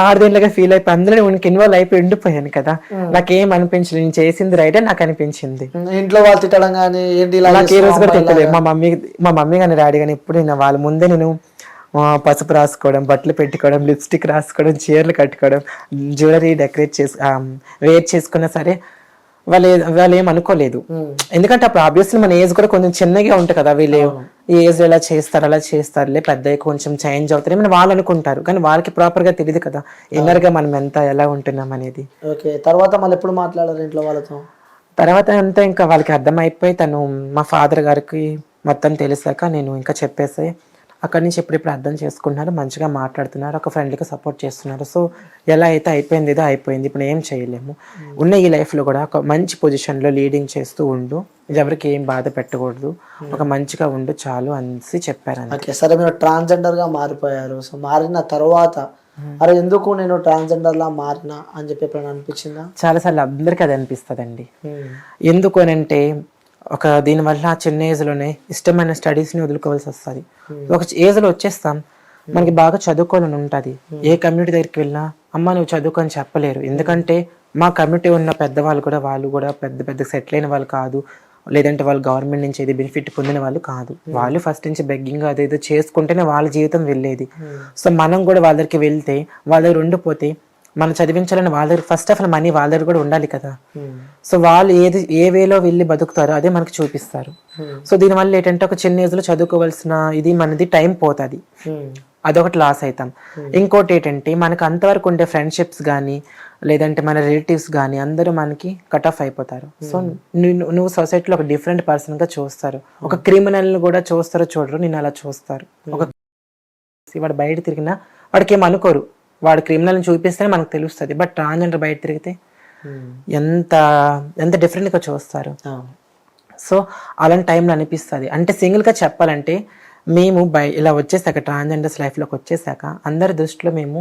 6 ఏళ్ళగా ఫీల్ అయిపోయి అందులో నేను ఇన్వాల్వ్ అయిపోయి ఉండిపోయాను కదా. నాకేం అనిపించలేదు, నేను చేసింది రైటే నాకు అనిపించింది.
ఇంట్లో వాళ్ళు తిట్టడం కానీ ఏంటి
నాకు ఏ రోజు కూడా తిట్టలేదు. మా మమ్మీ కానీ డాడీ కానీ ఎప్పుడు నేను వాళ్ళ ముందే నేను పసుపు రాసుకోవడం, బట్టలు పెట్టుకోవడం, లిప్స్టిక్ రాసుకోవడం, చీరలు కట్టుకోవడం, జ్యువెలరీ డెకరేట్ వేర్ చేసుకున్నా సరే వాళ్ళు ఏం అనుకోలేదు. ఎందుకంటే అప్పుడు ఆబ్వియస్లీ మన ఏజ్ కూడా కొంచెం చిన్నగా ఉంటుంది కదా, వీళ్ళు ఈ ఏజ్ ఎలా చేస్తారు అలా చేస్తారులే, పెద్ద కొంచెం చేంజ్ అవుతారు ఏమైనా వాళ్ళు అనుకుంటారు. కానీ వాళ్ళకి ప్రాపర్ గా తెలియదు కదా ఇన్నర్ గా మనం ఎంత ఎలా ఉంటున్నాం అనేది.
తర్వాత మళ్ళీ ఎప్పుడు మాట్లాడారు ఇంట్లో వాళ్ళతో?
తర్వాత అంతా ఇంకా వాళ్ళకి అర్థమైపోయి తను మా ఫాదర్ గారికి మొత్తం తెలిసాక నేను ఇంకా చెప్పేసి అక్కడి నుంచి ఎప్పుడెప్పుడు అర్థం చేసుకుంటున్నారు, మంచిగా మాట్లాడుతున్నారు, ఒక ఫ్రెండ్లీగా సపోర్ట్ చేస్తున్నారు. సో ఎలా అయితే అయిపోయింది ఏదో అయిపోయింది, ఇప్పుడు ఏం చేయలేము. ఉన్న ఈ లైఫ్లో కూడా ఒక మంచి పొజిషన్లో లీడింగ్ చేస్తూ ఉండు, ఎవరికి ఏం బాధ పెట్టకూడదు, ఒక మంచిగా ఉండు చాలు అనేసి చెప్పారు.
ఓకే, సరే మీరు ట్రాన్స్జెండర్గా మారిపోయారు. సో మారిన తర్వాత అరే ఎందుకు నేను ట్రాన్స్జెండర్ లా మారినా అని చెప్పి ఎప్పుడైనా అనిపించిందా?
చాలాసార్లు అందరికీ అది అనిపిస్తుందండి. ఎందుకు అని అంటే దీనివల్ల చిన్న ఏజ్లోనే ఇష్టమైన స్టడీస్ని వదులుకోవాల్సి వస్తుంది. ఒక ఏజ్లో వచ్చేస్తాం, మనకి బాగా చదువుకోవాలని ఉంటుంది. ఏ కమ్యూనిటీ దగ్గరికి వెళ్ళినా అమ్మ నువ్వు చదువుకొని చెప్పలేరు. ఎందుకంటే మా కమ్యూనిటీ ఉన్న పెద్దవాళ్ళు కూడా వాళ్ళు కూడా పెద్ద సెటిల్ అయిన వాళ్ళు కాదు, లేదంటే వాళ్ళు గవర్నమెంట్ నుంచి ఏది బెనిఫిట్ పొందిన వాళ్ళు కాదు. వాళ్ళు ఫస్ట్ నుంచి బెగ్గింగ్ అదేదో చేసుకుంటేనే వాళ్ళ జీవితం వెళ్ళేది. సో మనం కూడా వాళ్ళ దగ్గరికి వెళ్తే వాళ్ళ దగ్గర ఉండిపోతే మనం చదివించాలని వాళ్ళ దగ్గర ఫస్ట్ ఆఫ్ ఆల్ మనీ వాళ్ళ దగ్గర కూడా ఉండాలి కదా. సో వాళ్ళు ఏ వేలో వెళ్ళి బతుకుతారో అదే మనకి చూపిస్తారు. సో దీనివల్ల ఏంటంటే ఒక చిన్న ఏజ్ లో చదువుకోవాల్సిన ఇది మనది టైం పోతుంది, అదొకటి లాస్ అవుతాం. ఇంకోటి ఏంటంటే మనకు అంతవరకు ఉండే ఫ్రెండ్షిప్స్ కానీ లేదంటే మన రిలేటివ్స్ కానీ అందరూ మనకి కట్ ఆఫ్ అయిపోతారు. సో నువ్వు సొసైటీలో ఒక డిఫరెంట్ పర్సన్ గా చూస్తారు, ఒక క్రిమినల్ కూడా చూస్తారో చూడరు, నేను అలా చూస్తారు. ఒక వాడు బయట తిరిగినా వాడికి ఏం అనుకోరు, వాడు క్రిమినల్ని చూపిస్తేనే మనకు తెలుస్తుంది. బట్ ట్రాన్స్జెండర్ బయట తిరిగితే ఎంత డిఫరెంట్గా చూస్తారు. సో అలాంటి టైంలో అనిపిస్తుంది. అంటే సింగిల్గా చెప్పాలంటే మేము ఇలా వచ్చేసాక ట్రాన్స్జెండర్స్ లైఫ్లోకి వచ్చేసాక అందరి దృష్టిలో మేము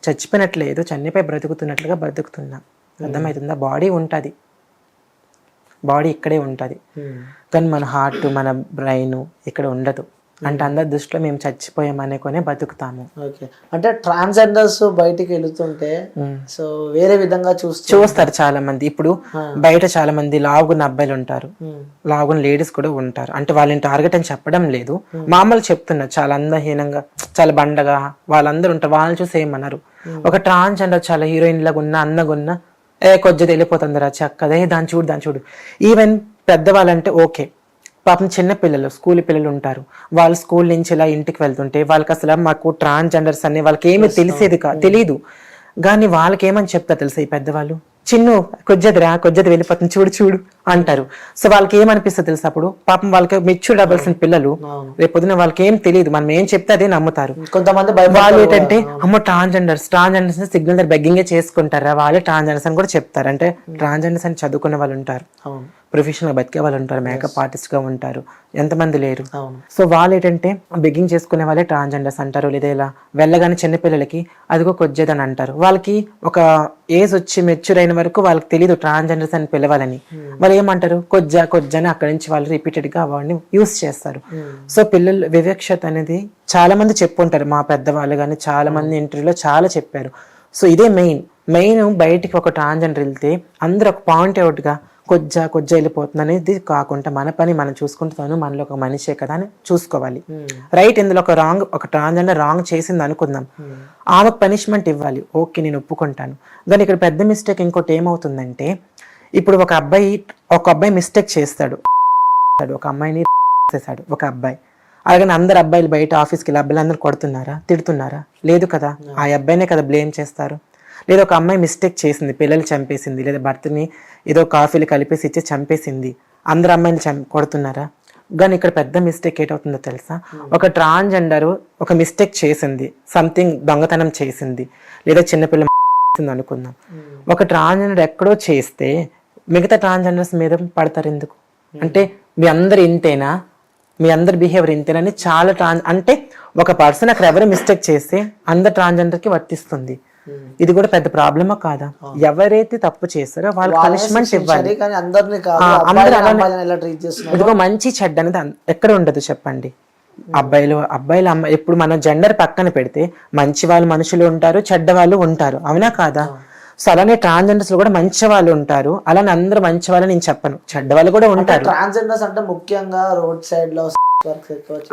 చచ్చిపోయినట్లేదు, చనిపోయి బ్రతుకుతున్నట్లుగా బ్రతుకుతున్నాం. అర్థమవుతుందా? బాడీ ఉంటుంది, బాడీ ఇక్కడే ఉంటుంది, కానీ మన హార్ట్ మన బ్రెయిన్ ఇక్కడ ఉండదు. అంటే అందరి దృష్టిలో మేము చచ్చిపోయామనే కొనే బతుకుతాము.
ఓకే, అంటే ట్రాన్స్జెండర్స్ బయటికి వెళుతుంటే సో వేరే విధంగా
చూస్తారు చాలా మంది. ఇప్పుడు బయట చాలా మంది లావుగున్న అబ్బాయిలు ఉంటారు, లావుగున్న లేడీస్ కూడా ఉంటారు. అంటే వాళ్ళని టార్గెట్ అని చెప్పడం లేదు, మామూలు చెప్తున్నారు. చాలా అందహీనంగా చాలా బండగా వాళ్ళందరూ ఉంటారు, వాళ్ళని చూసి ఏమన్నారు. ఒక ట్రాన్స్జెండర్ చాలా హీరోయిన్ లాగా ఉన్న అందగా ఉన్న కొద్దిగా వెళ్ళిపోతుంది రా చక్కదే దాన్ని చూడు. ఈవెన్ పెద్దవాళ్ళంటే ఓకే, పాపం చిన్న పిల్లలు స్కూల్ పిల్లలు ఉంటారు, వాళ్ళు స్కూల్ నుంచి ఇలా ఇంటికి వెళ్తుంటే వాళ్ళకి అసలు మాకు ట్రాన్స్జెండర్స్ అనే వాళ్ళకి ఏమీ తెలియదు. కానీ వాళ్ళకి ఏమని చెప్తారు తెలుసా ఈ పెద్దవాళ్ళు, చిన్ను కొద్దిది వెళ్ళిపోతుంది చూడు అంటారు. సో వాళ్ళకి ఏమనిపిస్తుంది తెలుసా, అప్పుడు పాపం వాళ్ళకి మెచ్యూర్ అవ్వాల్సిన పిల్లలు రేపు పొద్దున వాళ్ళకి ఏం తెలియదు, మనం ఏం చెప్తే అదే నమ్ముతారు.
కొంతమంది
వాళ్ళు ఏంటంటే అమ్మో ట్రాన్స్జెండర్స్ సిగ్నల్ దగ్గర బెగ్గింగే చేసుకుంటారా, వాళ్ళే ట్రాన్స్జెండర్స్ అని కూడా చెప్తారు. అంటే ట్రాన్స్జెండర్స్ అని చదువుకున్న వాళ్ళు ఉంటారు, ప్రొఫెషనల్గా బతికే వాళ్ళు ఉంటారు, మేకప్ ఆర్టిస్ట్గా ఉంటారు, ఎంతమంది లేరు.
అవును.
సో వాళ్ళు ఏంటంటే బెగ్గింగ్ చేసుకునే వాళ్ళే ట్రాన్స్జెండర్స్ అంటారు, లేదా ఇలా వెళ్ళగానే చిన్నపిల్లలకి అదిగో కొజ్జేదని అంటారు. వాళ్ళకి ఒక ఏజ్ వచ్చి మెచ్యూర్ అయిన వరకు వాళ్ళకి తెలియదు ట్రాన్స్జెండర్స్ అని పిలవాలని. వాళ్ళు ఏమంటారు కొజ్జా అని అక్కడి నుంచి వాళ్ళు రిపీటెడ్గా వాడిని యూస్ చేస్తారు. సో పిల్లలు వివక్షత అనేది చాలా మంది చెప్పుంటారు, మా పెద్దవాళ్ళు కానీ చాలా మంది ఇంటర్వ్యూలో చాలా చెప్పారు. సో ఇదే మెయిన్ బయటికి ఒక ట్రాన్స్జెండర్ వెళ్తే అందరూ ఒక పాయింట్ అవుట్గా కొజ్జా వెళ్ళిపోతుంది అనేది కాకుండా మన పని మనం చూసుకుంటాను, మనలో ఒక మనిషే కదా అని చూసుకోవాలి. రైట్, ఇందులో ఒక ట్రాన్స్జెండర్ రాంగ్ చేసింది అనుకుందాం, ఆమెకు పనిష్మెంట్ ఇవ్వాలి, ఓకే నేను ఒప్పుకుంటాను. కానీ ఇక్కడ పెద్ద మిస్టేక్ ఇంకోటి ఏమవుతుందంటే, ఇప్పుడు ఒక అబ్బాయి మిస్టేక్ చేస్తాడు, ఒక అమ్మాయిని చేశాడు ఒక అబ్బాయి. అలాగని అందరు అబ్బాయిలు బయట ఆఫీస్కి వెళ్ళి అబ్బాయిలు అందరూ కొడుతున్నారా, తిడుతున్నారా? లేదు కదా, ఆ అబ్బాయినే కదా బ్లేమ్ చేస్తారు. లేదా ఒక అమ్మాయి మిస్టేక్ చేసింది, పిల్లలు చంపేసింది, లేదా భర్తని ఏదో కాఫీలు కలిపేసి ఇచ్చి చంపేసింది, అందరు అమ్మాయిని కొడుతున్నారా? కానీ ఇక్కడ పెద్ద మిస్టేక్ ఏటవుతుందో తెలుసా, ఒక ట్రాన్స్జెండర్ ఒక మిస్టేక్ చేసింది, సంథింగ్ దొంగతనం చేసింది, లేదా చిన్నపిల్ల అనుకుందాం, ఒక ట్రాన్స్జెండర్ ఎక్కడో చేస్తే మిగతా ట్రాన్స్జెండర్స్ మీద పడతారు ఎందుకు? అంటే మీ అందరు ఇంతేనా, మీ అందరి బిహేవియర్ ఇంతేనని చాలా అంటే ఒక పర్సన్ అక్కడ ఎవరు మిస్టేక్ చేస్తే అందరు ట్రాన్స్జెండర్కి వర్తిస్తుంది. ఇది కూడా పెద్ద ప్రాబ్లమా కాదా? ఎవరైతే తప్పు చేస్తారో వాళ్ళకి పనిష్మెంట్ ఇవ్వాలి. ఇదిగో మంచి చెడ్డ అనేది ఎక్కడ ఉండదు చెప్పండి. అబ్బాయిలు అమ్మాయి ఇప్పుడు మనం జెండర్ పక్కన పెడితే మంచి వాళ్ళు మనుషులు ఉంటారు, చెడ్డ వాళ్ళు ఉంటారు, అవునా కాదా? సో అలానే ట్రాన్స్జెండర్స్ లో కూడా మంచి వాళ్ళు ఉంటారు, అలానే అందరూ మంచి వాళ్ళు నేను చెప్పను, చెడ్డ వాళ్ళు కూడా ఉంటారు.
ట్రాన్స్జెండర్స్ అంటే ముఖ్యంగా రోడ్ సైడ్ లో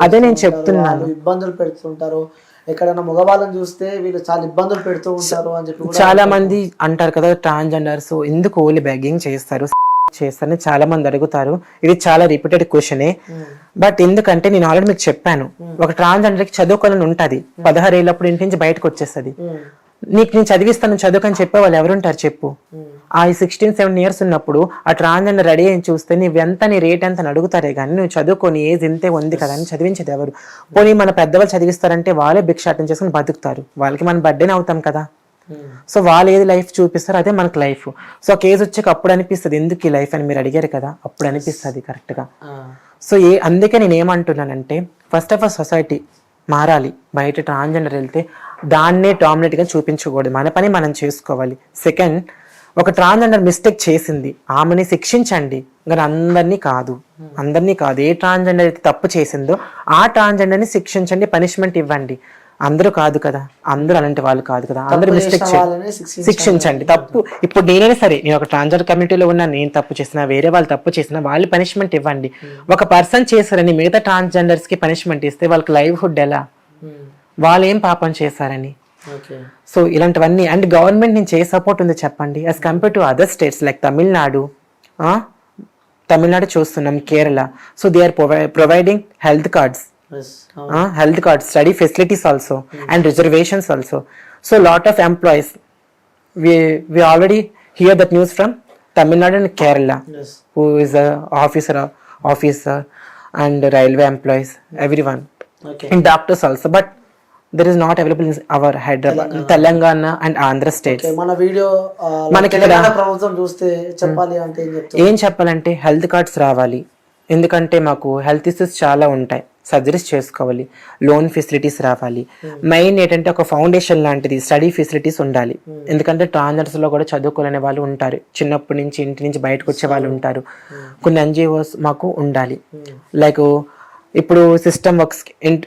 అదే నేను చెప్తున్నాను,
ఇబ్బందులు పెడుతుంటారు. ఎక్కడైనా మగవాళ్ళని చూస్తే వీళ్ళు చాలా ఇబ్బందులు పెడుతూ ఉంటారు అని చెప్పి
చాలా మంది అంటారు కదా, ట్రాన్స్జెండర్స్ ఎందుకు ఓన్లీ బెగ్గింగ్ చేస్తారు చేస్తారని చాలా మంది అడుగుతారు. ఇది చాలా రిపీటెడ్ క్వశ్చనే. బట్ ఎందుకంటే నేను ఆల్రెడీ మీకు చెప్పాను, ఒక ట్రాన్స్జెండర్ కి చదువుకోవాలని ఉంటది, 16 ఏళ్ళప్పుడు ఇంటి నుంచి బయటకు వచ్చేస్తుంది. నీకు నేను చదివిస్తాను చదువుకని చెప్పే వాళ్ళు ఎవరుంటారు చెప్పు? ఆ 16-17 ఇయర్స్ ఉన్నప్పుడు ఆ ట్రాన్స్జెండర్ రెడీ అని చూస్తే నువ్వెంత, నీ రేట్ ఎంత అని అడుగుతారే కానీ నువ్వు చదువుకొని ఏజ్ ఇంతే ఉంది కదా అని చదివించేది ఎవరు? పోనీ మన పెద్దవాళ్ళు చదివిస్తారంటే వాళ్ళే భిక్షాటం చేసుకుని బతుకుతారు, వాళ్ళకి మనం బర్త్డేనే అవుతాం కదా. సో వాళ్ళు ఏది లైఫ్ చూపిస్తారో అదే మనకు లైఫ్. సో ఒక ఏజ్ వచ్చాక అప్పుడు అనిపిస్తుంది ఎందుకు ఈ లైఫ్ అని మీరు అడిగారు కదా, అప్పుడు అనిపిస్తుంది కరెక్ట్ గా. సో అందుకే నేను ఏమంటున్నానంటే, ఫస్ట్ ఆఫ్ ఆల్ సొసైటీ మారాలి. బయట ట్రాన్స్జెండర్ వెళ్తే దాన్నే డామినేట్ గా చూపించకూడదు, మన పని మనం చేసుకోవాలి. సెకండ్, ఒక ట్రాన్స్జెండర్ మిస్టేక్ చేసింది, ఆమెని శిక్షించండి, కానీ అందరినీ కాదు. ఏ ట్రాన్స్జెండర్ అయితే తప్పు చేసిందో ఆ ట్రాన్స్జెండర్ని శిక్షించండి, పనిష్మెంట్ ఇవ్వండి. అందరూ కాదు కదా, అందరూ అలాంటి వాళ్ళు కాదు కదా, అందరూ మిస్టేక్ శిక్షించండి. తప్పు ఇప్పుడు నేనైనా సరే, నేను ఒక ట్రాన్స్జెండర్ కమ్యూనిటీలో ఉన్నా, నేను తప్పు చేసినా, వేరే వాళ్ళు తప్పు చేసినా వాళ్ళు పనిష్మెంట్ ఇవ్వండి. ఒక పర్సన్ చేశారని మిగతా ట్రాన్స్జెండర్స్ కి పనిష్మెంట్ ఇస్తే వాళ్ళకి లైవ్హుడ్ ఎలా? వాళ్ళు ఏం పాపం చేశారని? సో ఇలాంటివన్నీ. అండ్ గవర్నమెంట్ నుంచి ఏ సపోర్ట్ ఉంది చెప్పండి, as compare to other states like Tamil Nadu చూస్తున్నాం, Kerala. So they are providing health cards, study facilities also, and reservations also. So lot of employees, we already hear that news from Tamil Nadu and Kerala, who is a officer and railway employees, everyone, and doctors also, but there is not available in our Hyderabad, Telangana and Andhra states.
మన వీడియో మనకి ప్రభుత్వం చూస్తే చెప్పాలి అంటే
ఏం చెప్పాలంటే హెల్త్ కార్డ్స్ రావాలి, ఎందుకంటే మాకు హెల్త్ ఇష్యూస్ చాలా ఉంటాయి, సర్జరీస్ చేసుకోవాలి, లోన్ ఫెసిలిటీస్ రావాలి. మెయిన్ ఏంటంటే ఒక ఫౌండేషన్ లాంటిది స్టడీ ఫెసిలిటీస్ ఉండాలి, ఎందుకంటే ట్రాన్స్జెండర్స్ లో కూడా చదువుకోలేని వాళ్ళు ఉంటారు, చిన్నప్పటి నుంచి ఇంటి నుంచి బయటకు వచ్చే వాళ్ళు ఉంటారు. కొన్ని NGOs మాకు ఉండాలి, లైక్ ఇప్పుడు సిస్టమ్ వర్క్స్,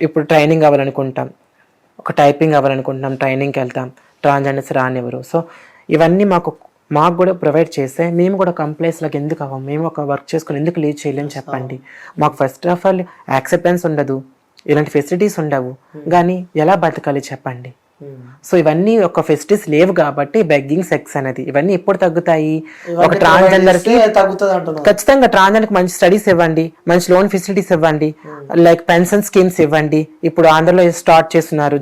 ఇప్పుడు ట్రైనింగ్ అవ్వాలనుకుంటాం, ఒక టైపింగ్ అవ్వాలనుకుంటున్నాం, ట్రైనింగ్కి వెళ్తాం, ట్రాన్స్జెండర్స్ రానివ్వరు. సో ఇవన్నీ మాకు కూడా ప్రొవైడ్ చేస్తే మేము కూడా కంప్లైంట్స్లకు ఎందుకు అవ్వం, మేము ఒక వర్క్ చేసుకుని ఎందుకు లీవ్ చేయలేని చెప్పండి. మాకు ఫస్ట్ ఆఫ్ ఆల్ యాక్సెప్టెన్స్ ఉండదు, ఇలాంటి ఫెసిలిటీస్ ఉండవు, కానీ ఎలా బతకాలి చెప్పండి. సో ఇవన్నీ ఒక ఫెసిలిటీస్ లేవు కాబట్టి బెగ్గింగ్ సెక్స్ అనేది ఇవన్నీ ఎప్పుడు తగ్గుతాయి? ఒక ట్రాన్స్జెండర్ కి ఖచ్చితంగా ట్రాన్స్జెండర్ కి మంచి స్టడీస్ ఇవ్వండి, మంచి లోన్ ఫెసిలిటీస్ ఇవ్వండి, లైక్ పెన్షన్ స్కీమ్స్ ఇవ్వండి. ఇప్పుడు ఆంధ్రలో స్టార్ట్ చేస్తున్నారు,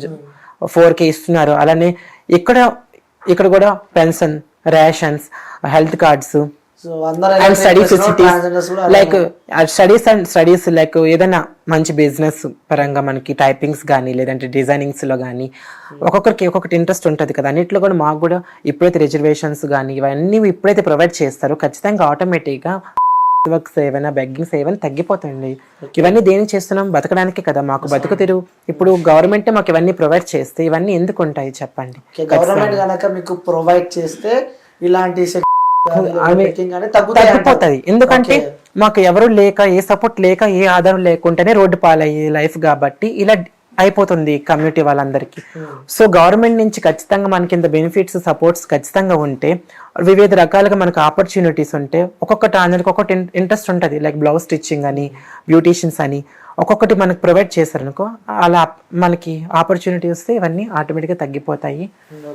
4K ఇస్తున్నారు. అలానే ఇక్కడ కూడా pension, rations, health cards and study facilities, like studies like ఏదైనా మంచి బిజినెస్ పరంగా మనకి టైపింగ్స్ కానీ లేదంటే డిజైనింగ్స్ లో కానీ ఒక్కొక్కరికి ఒక్కొక్కటి ఇంట్రెస్ట్ ఉంటుంది కదా, అన్నిట్లో కూడా మాకు కూడా ఇప్పుడైతే రిజర్వేషన్స్ కానీ ఇవన్నీ ఇప్పుడైతే ప్రొవైడ్ చేస్తారో ఖచ్చితంగా ఆటోమేటిక్గా వర్క్స్ ఏవైనా బెగ్గింగ్స్ ఏవైనా తగ్గిపోతాయండి. ఇవన్నీ దేనికి చేస్తున్నాం? బతకడానికే కదా, మాకు బతుకు తెరువు. ఇప్పుడు గవర్నమెంట్ మాకు ఇవన్నీ ప్రొవైడ్ చేస్తే ఇవన్నీ ఎందుకు ఉంటాయి చెప్పండి?
గవర్నమెంట్ కనుక మీకు ప్రొవైడ్ చేస్తే ఇలాంటి
తగ్గిపోతుంది. ఎందుకంటే మాకు ఎవరు లేక, ఏ సపోర్ట్ లేక, ఏ ఆధారం లేకుండానే రోడ్డు పాలయ్యే లైఫ్ కాబట్టి ఇలా అయిపోతుంది కమ్యూనిటీ వాళ్ళందరికీ. సో గవర్నమెంట్ నుంచి ఖచ్చితంగా మనకి ఇంత బెనిఫిట్స్ సపోర్ట్స్ ఖచ్చితంగా ఉంటే, వివిధ రకాలుగా మనకు ఆపర్చునిటీస్ ఉంటే, ఒక్కొక్క టాలెంట్కి ఒక్కొక్కటి ఇంట్రెస్ట్ ఉంటుంది. లైక్ బ్లౌజ్ స్టిచ్చింగ్ అని, బ్యూటీషియన్స్ అని ఒక్కొక్కటి మనకు ప్రొవైడ్ చేశారనుకో, అలా మనకి ఆపర్చునిటీ వస్తే ఇవన్నీ ఆటోమేటిక్గా తగ్గిపోతాయి.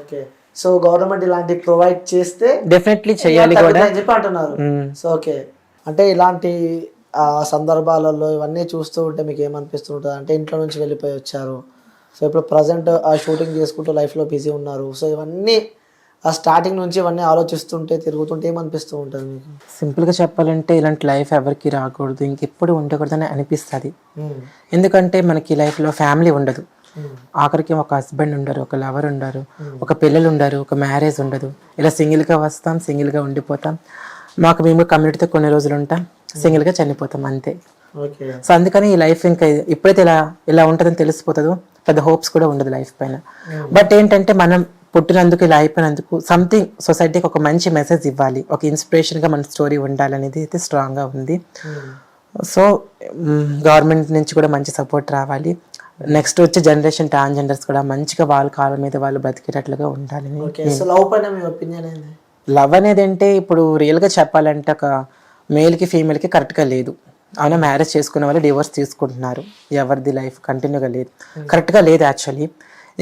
ఓకే, సో గవర్నమెంట్ ఇలాంటి ప్రొవైడ్ చేస్తే
డెఫినెట్లీ చేయాలి కూడా
అని చెప్పి అంటున్నారు. సో ఓకే, అంటే ఇలాంటి సందర్భాలలో ఇవన్నీ చూస్తూ ఉంటే మీకు ఏమనిపిస్తూ ఉంటుంది? అంటే ఇంట్లో నుంచి వెళ్ళిపోయి వచ్చారు, సో ఇప్పుడు ప్రజెంట్ ఆ షూటింగ్ చేసుకుంటూ లైఫ్లో బిజీ ఉన్నారు. సో ఇవన్నీ ఆ స్టార్టింగ్ నుంచి ఇవన్నీ ఆలోచిస్తుంటే, తిరుగుతుంటే ఏమనిపిస్తూ ఉంటుంది మీకు?
సింపుల్గా చెప్పాలంటే ఇలాంటి లైఫ్ ఎవరికి రాకూడదు, ఇంకెప్పుడు ఉండకూడదని అనిపిస్తుంది. ఎందుకంటే మనకి లైఫ్లో ఫ్యామిలీ ఉండదు, ఆఖరికి ఒక హస్బెండ్ ఉండరు, ఒక లవర్ ఉండరు, ఒక పిల్లలు ఉండరు, ఒక మ్యారేజ్ ఉండదు. ఇలా సింగిల్గా వస్తాం, సింగిల్గా ఉండిపోతాం. మాకు మేము కమ్యూనిటీతో కొన్ని రోజులు ఉంటాం, సింగిల్గా చనిపోతాం, అంతే. సో అందుకని ఈ లైఫ్ ఇంకా ఎప్పుడైతే ఇలా ఉంటుందని తెలిసిపోతుందో పెద్ద హోప్స్ కూడా ఉండదు లైఫ్ పైన. బట్ ఏంటంటే మనం పుట్టినందుకు, ఇలా అయిపోయినందుకు సంథింగ్ సొసైటీకి ఒక మంచి మెసేజ్ ఇవ్వాలి, ఒక ఇన్స్పిరేషన్గా మన స్టోరీ ఉండాలనేది అయితే స్ట్రాంగ్గా ఉంది. సో గవర్నమెంట్ నుంచి కూడా మంచి సపోర్ట్ రావాలి. నెక్స్ట్ వచ్చే జనరేషన్ ట్రాన్స్జెండర్స్ కూడా మంచిగా వాళ్ళ కాళ్ళ మీద వాళ్ళు బతికేటట్లుగా ఉండాలని. లవ్ అనేది అంటే ఇప్పుడు రియల్గా చెప్పాలంటే ఒక మేల్కి ఫీమేల్కి కరెక్ట్గా లేదు. అవునా, మ్యారేజ్ చేసుకునే వాళ్ళు డివోర్స్ తీసుకుంటున్నారు, ఎవరిది లైఫ్ కంటిన్యూగా లేదు, కరెక్ట్గా లేదు యాక్చువల్లీ.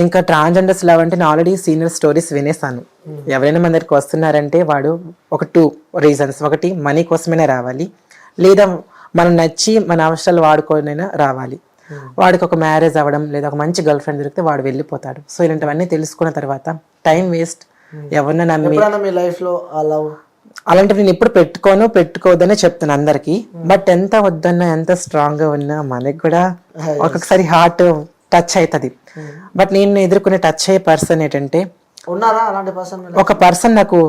ఇంకా ట్రాన్స్జెండర్స్ లవ్ అంటే నేను ఆల్రెడీ సీనియర్ స్టోరీస్ వినేసాను. ఎవరైనా మన దగ్గరికి వస్తున్నారంటే వాడు ఒక 2 రీజన్స్, ఒకటి మనీ కోసమైనా రావాలి, లేదా మనం నచ్చి మన అవసరాలు వాడుకోనైనా రావాలి. వాడికి ఒక మ్యారేజ్ అవ్వడం లేదా ఒక మంచి గర్ల్ ఫ్రెండ్ దొరికితే వాడు వెళ్ళిపోతాడు. సో ఇలాంటివన్నీ తెలుసుకున్న తర్వాత టైం వేస్ట్, ఎవరిన నమ్మి అలాంటివి నేను ఎప్పుడు పెట్టుకోవద్దనే చెప్తాను అందరికి. బట్ ఎంత వద్దన్నా, ఎంత స్ట్రాంగ్ గా ఉన్నా మనకి కూడా ఒక్కొక్కసారి హార్ట్ టచ్ అవుతుంది. బట్ నేను ఎదుర్కొనే టచ్ అయ్యే పర్సన్ ఏంటంటే,
ఉన్నారా అలాంటి పర్సన్?
ఒక పర్సన్ నాకు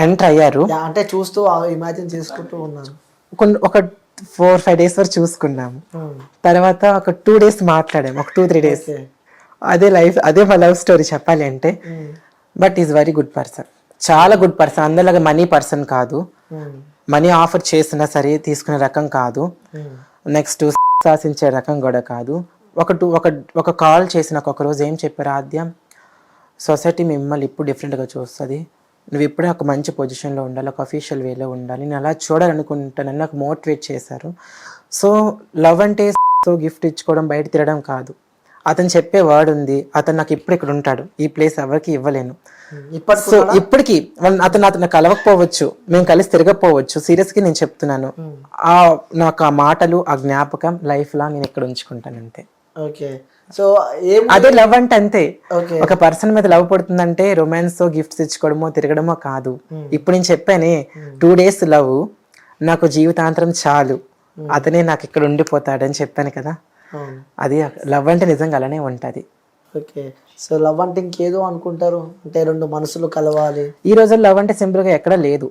ఎంటర్ అయ్యారు,
అంటే చూస్తూ ఇమాజిన్ చేసుకుంటూ ఉన్నారు.
ఒక 4-5 days వరకు చూసుకున్నాము, తర్వాత ఒక 2 days మాట్లాడాము, ఒక 2-3 days. అదే మా లవ్ స్టోరీ చెప్పాలి అంటే. But is very good person, చాలా గుడ్ పర్సన్. అందరిలాగా మనీ పర్సన్ కాదు, మనీ ఆఫర్ చేసినా సరే తీసుకునే రకం కాదు, నెక్స్ట్ శాసించే రకం కూడా కాదు. ఒక కాల్ చేసి నాకు ఒక రోజు ఏం చెప్పారు, ఆద్య సొసైటీ మిమ్మల్ని ఇప్పుడు డిఫరెంట్గా చూస్తుంది, నువ్వు ఇప్పుడే ఒక మంచి పొజిషన్లో ఉండాలి, ఒక అఫీషియల్ వేలో ఉండాలి, నేను అలా చూడాలనుకుంటానని నాకు మోటివేట్ చేశారు. సో లవ్ అంటే గిఫ్ట్ ఇచ్చుకోవడం, బయట తిరగడం కాదు. అతను చెప్పే వర్డ్ ఉంది, అతను నాకు ఇప్పుడు ఇక్కడ ఉంటాడు, ఈ ప్లేస్ ఎవరికి ఇవ్వలేను. సో ఇప్పటికీ అతను కలవకపోవచ్చు, మేము కలిసి తిరగకపోవచ్చు, సీరియస్గా నేను చెప్తున్నాను. నాకు ఆ మాటలు, ఆ జ్ఞాపకం లైఫ్ లా నేను ఇక్కడ ఉంచుకుంటాను, అంతే.
ఓకే, సో
అదే లవ్ అంటే అంతే. ఒక పర్సన్ మీద లవ్ పడుతుందంటే రొమాన్స్ గిఫ్ట్స్ ఇచ్చుకోవడమో తిరగడమో కాదు. ఇప్పుడు నేను చెప్పానే 2 days లవ్, నాకు జీవితాంతరం చాలు, అతనే నాకు ఇక్కడ ఉండిపోతాడని చెప్పాను కదా. అది లవ్ అంటే నిజంగా అలానే ఉంటది.
ఓకే, సో లవ్ అంటే ఇంకేదో అనుకుంటారు, అంటే 2 మనసులు కలవాలి.
ఈ రోజుల్లో లవ్ అంటే సింపుల్ గా ఎక్కడ లేదు.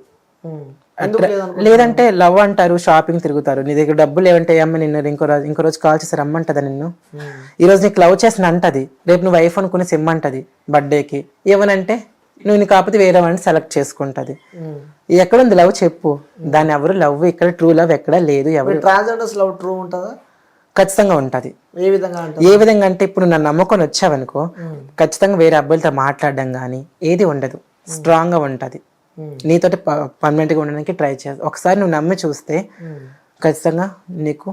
లేదంటే లవ్ అంటారు, షాపింగ్ తిరుగుతారు, నీ దగ్గర డబ్బులు లేవంటే అమ్మ నిన్ను ఇంకో రోజు కాల్ చేసి రమ్మంటదా నిన్ను. ఈ రోజు నీకు లవ్ చేసిన అంటది, రేపు నువ్వు వైఫ్ అనుకుని సిమ్ అంటది బర్త్డేకి, ఏమనంటే నువ్వు కాకపోతే వేరే వాడిని సెలెక్ట్ చేసుకుంటది. ఎక్కడుంది లవ్ చెప్పు? దాని ఎవరు లవ్, ఇక్కడ ట్రూ లవ్ ఎక్కడ లేదు. ఎవరు
ట్రాన్స్జెండర్స్ లవ్ ట్రూ ఉంటుందా?
ఖచ్చితంగా ఉంటది. ఏ విధంగా అంటే ఇప్పుడు నన్ను నమ్ముకొని వచ్చావనుకో, ఖచ్చితంగా వేరే అబ్బాయిలతో మాట్లాడడం కానీ ఏది ఉండదు, స్ట్రాంగ్ గా ఉంటది. నీతోటి పర్మనెంట్ గా ఉండడానికి ట్రై చేస్తా. ఒకసారి నువ్వు నమ్మి చూస్తే ఖచ్చితంగా నీకు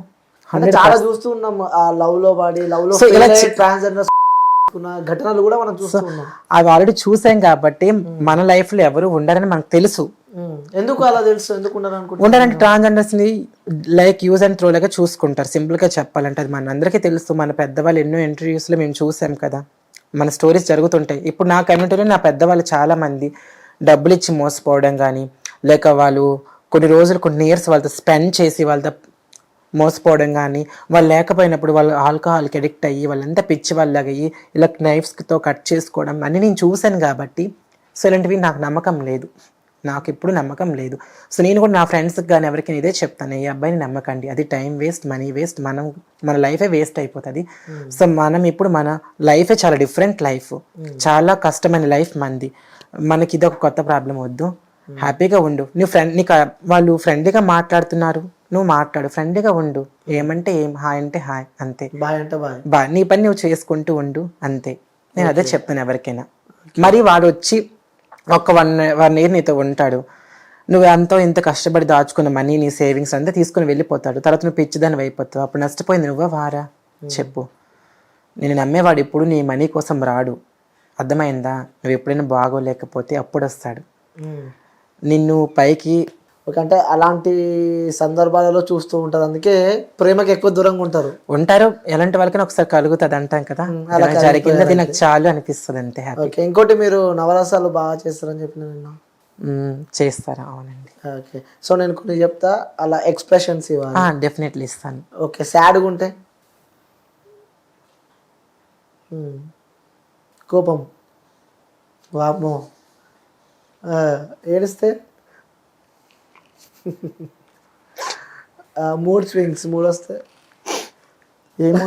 చాలా చూస్తూ ఉన్నాం ఆ లవ్ లో పడి, లవ్ లో ట్రాన్స్జెండర్స్ ఘటనలు కూడా మనం చూస్తున్నాం.
అవి ఆల్రెడీ చూసాం కాబట్టి మన లైఫ్ లో ఎవరు ఉండాలని మనకు తెలుసు.
ఎందుకు అలా తెలుసు? ఎందుకు
ఉండాలంటే ట్రాన్స్జెండర్స్ ని లైక్ యూజ్ అండ్ త్రో లాగా చూసుకుంటారు. సింపుల్ గా చెప్పాలంటే అది మన అందరికీ తెలుసు. మన పెద్దవాళ్ళు ఎన్నో ఇంటర్వ్యూస్ లో మేము చూసాం కదా, మన స్టోరీస్ జరుగుతుంటాయి. ఇప్పుడు నా కమ్యూనిటీలో నా పెద్దవాళ్ళు చాలా మంది డబ్బులు ఇచ్చి మోసపోవడం కానీ, లేక వాళ్ళు కొన్ని రోజులు కొన్ని ఇయర్స్ వాళ్ళతో స్పెండ్ చేసి వాళ్ళతో మోసపోవడం కానీ, వాళ్ళు లేకపోయినప్పుడు వాళ్ళు ఆల్కహాల్కి అడిక్ట్ అయ్యి వాళ్ళంతా పిచ్చి వాళ్ళగా అయ్యి ఇలా నైఫ్స్తో కట్ చేసుకోవడం అన్నీ నేను చూశాను కాబట్టి సో ఇలాంటివి నాకు నమ్మకం లేదు. నాకు ఇప్పుడు నమ్మకం లేదు. సో నేను కూడా నా ఫ్రెండ్స్కి కానీ ఎవరికి ఇదే చెప్తాను, ఈ అబ్బాయిని నమ్మకండి, అది టైం వేస్ట్, మనీ వేస్ట్, మన లైఫే వేస్ట్ అయిపోతుంది. సో మనం ఇప్పుడు మన లైఫే చాలా డిఫరెంట్ లైఫ్, చాలా కష్టమైన లైఫ్ మనది. మనకి ఇది ఒక కొత్త ప్రాబ్లం వద్దు, హ్యాపీగా ఉండు. నువ్వు వాళ్ళు ఫ్రెండ్లీగా మాట్లాడుతున్నారు, నువ్వు మాట్లాడు, ఫ్రెండ్లీగా ఉండు. ఏమంటే ఏం, హాయ్ అంటే హాయ్, అంతే.
బాయ్ అంటే బాయ్,
బాయ్, నీ పని నువ్వు చేసుకుంటూ ఉండు, అంతే. నేను అదే చెప్తాను ఎవరికైనా. మరి వాడు వచ్చి ఒక 1 year నీతో ఉంటాడు, నువ్వు ఎంతో ఇంత కష్టపడి దాచుకున్న మనీ, నీ సేవింగ్స్ అంతా తీసుకుని వెళ్ళిపోతాడు. తర్వాత నువ్వు పిచ్చిదాన్ని అయిపోతావు. అప్పుడు నష్టపోయింది నువ్వా వారా? చెప్పు. నేను నమ్మేవాడు ఇప్పుడు నీ మనీ కోసం రాడు, అర్థమైందా? నువ్వు ఎప్పుడైనా బాగోలేకపోతే అప్పుడు వస్తాడు నిన్ను పైకి.
అంటే అలాంటి సందర్భాలలో చూస్తూ ఉంటారు, అందుకే ప్రేమకి ఎక్కువ దూరంగా ఉంటారు.
ఎలాంటి వాళ్ళకైనా ఒకసారి కలుగుతుంది అంటాం కదా, అలా జరిగింది, అది నాకు చాలు అనిపిస్తుంది, అంతే. హ్యాపీ.
ఇంకోటి మీరు నవరసాలు బాగా చేస్తారని చెప్పిన నేను.
చేస్తారా? అవునండి.
ఓకే, సో నేను కొన్ని చెప్తా, అలా ఎక్స్ప్రెషన్స్ ఇవ్వాలి.
డెఫినెట్లీ ఇస్తాను.
ఓకే, సాడ్గా ఉంటే కోపం, వామో, ఏడిస్తే మూడ్ స్వింగ్స్, మూడ్ వస్తే ఏమో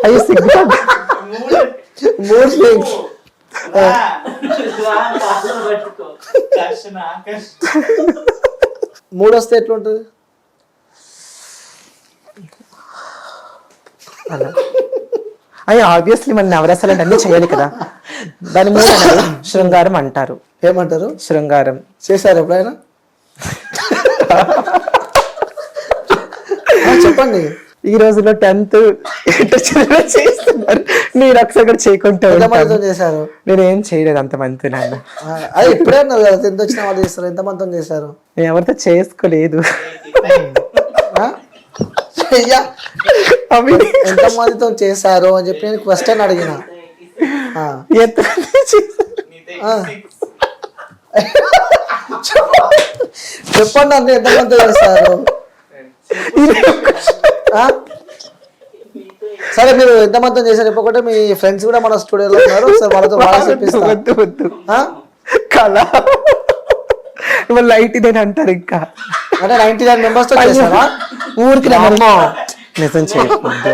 అయ్యో సిగ్గు.
మూడ్ స్వింగ్స్, మూడ్ వస్తే ఎట్లుంటుంది?
అయ్యో ఆబ్వియస్లీ మన నవరసాలు అంటే అన్నీ చేయాలి కదా, దాని మీద శృంగారం అంటారు.
ఏమంటారు?
శృంగారం.
చేశారు ఎప్పుడైనా? చెప్పండి.
ఈ రోజులో 10th చేస్తున్నారు, మీరు ఒకసారి కూడా చేయకుండా
చేశారు?
నేను ఏం చేయలేదు అంతమంది. నాన్న
అది ఇప్పుడే అన్నారు కదా, 10th వచ్చిన వాళ్ళు చేస్తారు. ఎంతమందితో చేశారు?
నేను ఎవరితో చేసుకోలేదు.
ఎంతమందితో చేశారు అని చెప్పి నేను క్వశ్చన్ అడిగిన. చెప్పండి అంటే ఎంతమందితో చేశారు? సరే, మీరు ఎంతమందితో చేశారు చెప్పకుంటే మీ ఫ్రెండ్స్ కూడా మన స్టూడియోలో ఉన్నారు, సార్ వాళ్ళతో బాగా చెప్పిస్తారు.
లైట్ ఇదే అంటారు. ఇంకా
అంటే 99 members తో చేశారా?
ఊరికి నిజం చేయకూడదు.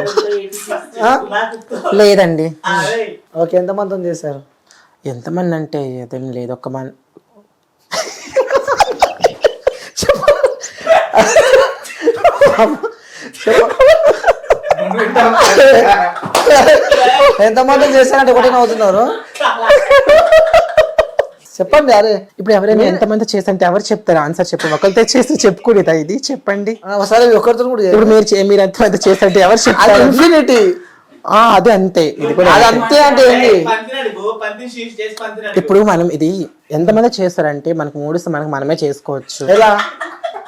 లేదండి.
ఓకే, ఎంతమందితో చేశారు?
ఎంతమంది అంటే ఏదేం లేదు, ఒక్క మన
ఎంతమంది చేశారంటే ఒకటే నవ్వుతున్నారు. చెప్పండి. అరే
ఇప్పుడు ఎవరైనా ఎంతమంది చేసంటే ఎవరు చెప్తారు? ఆన్సర్ చెప్పండి. ఒకరితో చేసి చెప్పుకోలేదా ఇది? చెప్పండి.
ఒకసారి ఒకరితో కూడా
ఇప్పుడు మీరు ఎంతమంది చేసంటే ఎవరు చెప్తారు?
ఇన్ఫినిటీ.
అదే అంతే, ఇది కూడా
అంతే. అంటే ఏంటి?
ఇప్పుడు మనం ఇది ఎంతమంది చేస్తారంటే మనకు 3 మనకు మనమే చేసుకోవచ్చు.
ఎలా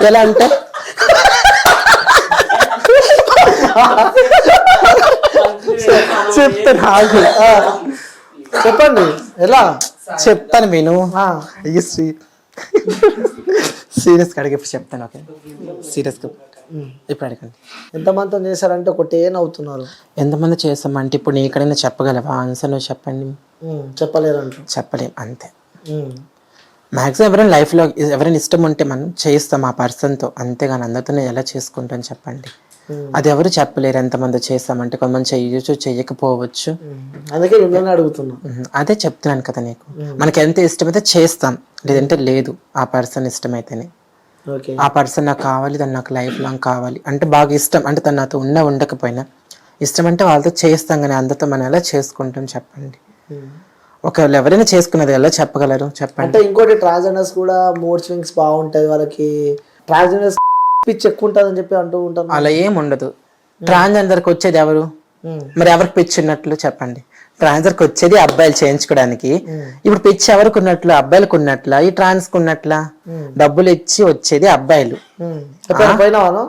ఎలా అంటే చెప్తాను,
చెప్పండి. ఎలా
చెప్తాను విను. సీరియస్ గా అడిగి చెప్తాను. ఓకే, సీరియస్ గా ఇప్పుడు అడగండి.
ఎంతమందితో చేశారంటే ఒకటే నవ్వుతున్నారు.
ఎంతమంది చేస్తామంటే ఇప్పుడు నీ ఎక్కడైనా చెప్పగలవా? ఆన్సర్ నువ్వు చెప్పండి.
చెప్పలేరంట.
చెప్పలేం, అంతే. మ్యాక్సిమం ఎవరైనా లైఫ్లో ఎవరైనా ఇష్టం ఉంటే మనం చేస్తాం ఆ పర్సన్తో, అంతేగాని అందరితో నేను ఎలా చేసుకుంటాను చెప్పండి? అది ఎవరు చెప్పలేరు. ఎంతమంది చేస్తామంటే కొంతమంది చెయ్యొచ్చు, చెయ్యకపోవచ్చు.
అందుకే మిమ్మల్ని అడుగుతున్నా.
అదే చెప్తున్నాను కదా నీకు, మనకి ఎంత ఇష్టమైతే చేస్తాం, లేదంటే లేదు. ఆ పర్సన్ ఇష్టమైతేనే, ఆ పర్సన్ నాకు కావాలి, తను నాకు లైఫ్ లాంగ్ కావాలి అంటే బాగా ఇష్టం, అంటే తను నాతో ఉండకపోయినా ఇష్టం అంటే వాళ్ళతో చేస్తాం. కానీ అందరితో మనం ఎలా చేసుకుంటాం చెప్పండి? ఒకవేళ ఎవరైనా చేసుకున్నది ఎలా చెప్పగలరు చెప్పండి?
అంటే ఇంకోటి ట్రాన్స్జెండర్స్ కూడా మూడ్ స్వింగ్స్ బాగుంటాయి, వాళ్ళకి ట్రాన్స్జెండర్స్ పిచ్ ఎక్కువ ఉంటుందని చెప్పి అంటూ ఉంటాను.
అలా ఏం ఉండదు. ట్రాన్స్జెండర్కి వచ్చేది ఎవరు? మరి ఎవరికి పిచ్ ఉన్నట్లు చెప్పండి? ట్రాన్స్జెండర్కి వచ్చేది అబ్బాయిలు చేయించుకోవడానికి. ఇప్పుడు పిచ్ ఎవరికి ఉన్నట్లు? అబ్బాయిలకు ఉన్నట్ల, ఈ ట్రాన్స్ ఉన్నట్ల? డబ్బులు ఇచ్చి వచ్చేది అబ్బాయిలు.
డబ్బులు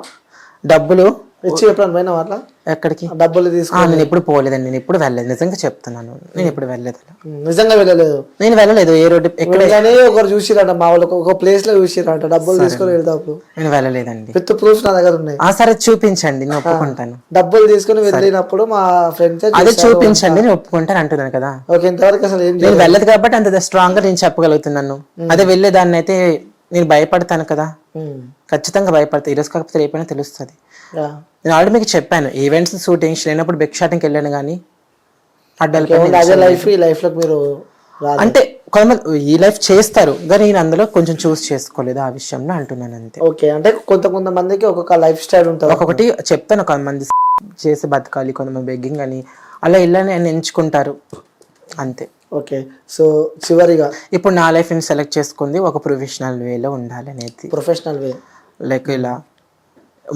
డబ్బులు
ఇచ్చి ఎప్పుడైనా పోయినా వాళ్ళ
ఎక్కడికి
డబ్బులు తీసుకుని
నేను ఎప్పుడు పోలేదండి, నేను ఎప్పుడు వెళ్ళలేదు, నిజంగా చెప్తున్నాను, నేను ఎప్పుడు వెళ్ళలేదు అలా.
నిజంగా వెళ్ళలేదు.
నేను వెళ్ళలేదు ఏ రోడ్డు ఎక్కడ,
కానీ ఒకరు చూసిరంట మా వాళ్ళు ఒక ప్లేస్ లో చూసిరంట డబ్బులు తీసుకొని వెళ్తాప్పుడు.
నేను వెళ్ళలేదండి.
విత్ ప్రూఫ్ నా దగ్గర ఉన్నాయి.
సరే చూపించండి, నేను ఒప్పుకుంటాను.
డబ్బులు తీసుకుని వెళ్ళినప్పుడు మా ఫ్రెండ్స్
అదే చూపించండి, నేను ఒప్పుకుంటాను అంటున్నాను కదా.
ఓకే, ఇంతవరకు అసలు ఏం
నేను వెళ్ళదు కాబట్టి అంత స్ట్రాంగ్ గా నేను చెప్పగలుగుతున్నాను. అదే వెళ్ళేదాన్ని అయితే నేను భయపడతాను కదా, ఖచ్చితంగా భయపడతాను. ఈరోజు కాకపోతే రేపైనా తెలుస్తుంది. నేను ఆల్రెడీ మీకు చెప్పాను, ఈవెంట్స్ షూటింగ్స్ లేనప్పుడు బెక్ షాటింగ్కి వెళ్ళాను కానీ
అదే లైఫ్ ఈ లైఫ్ లో మీరు
అంటే కొంతమంది ఈ లైఫ్ చేస్తారు కానీ నేను అందులో కొంచెం చూస్ చేసుకోలేదు ఆ విషయంలో అంటున్నాను అంతే.
ఓకే, అంటే కొంతమందికి ఒక్కొక్క లైఫ్ స్టైల్ ఉంటుంది.
ఒక్కొక్కటి చెప్తాను, కొంతమంది చేసి బతకాలి, కొంతమంది బెగ్గింగ్ అని అలా ఇలానే ఎంచుకుంటారు అంతే.
ఓకే, సో చివరిగా
ఇప్పుడు నా లైఫ్ ని సెలెక్ట్ చేసుకుంది ఒక ప్రొఫెషనల్ వేలో ఉండాలి అనేది.
ప్రొఫెషనల్ వే
లైక్ ఇలా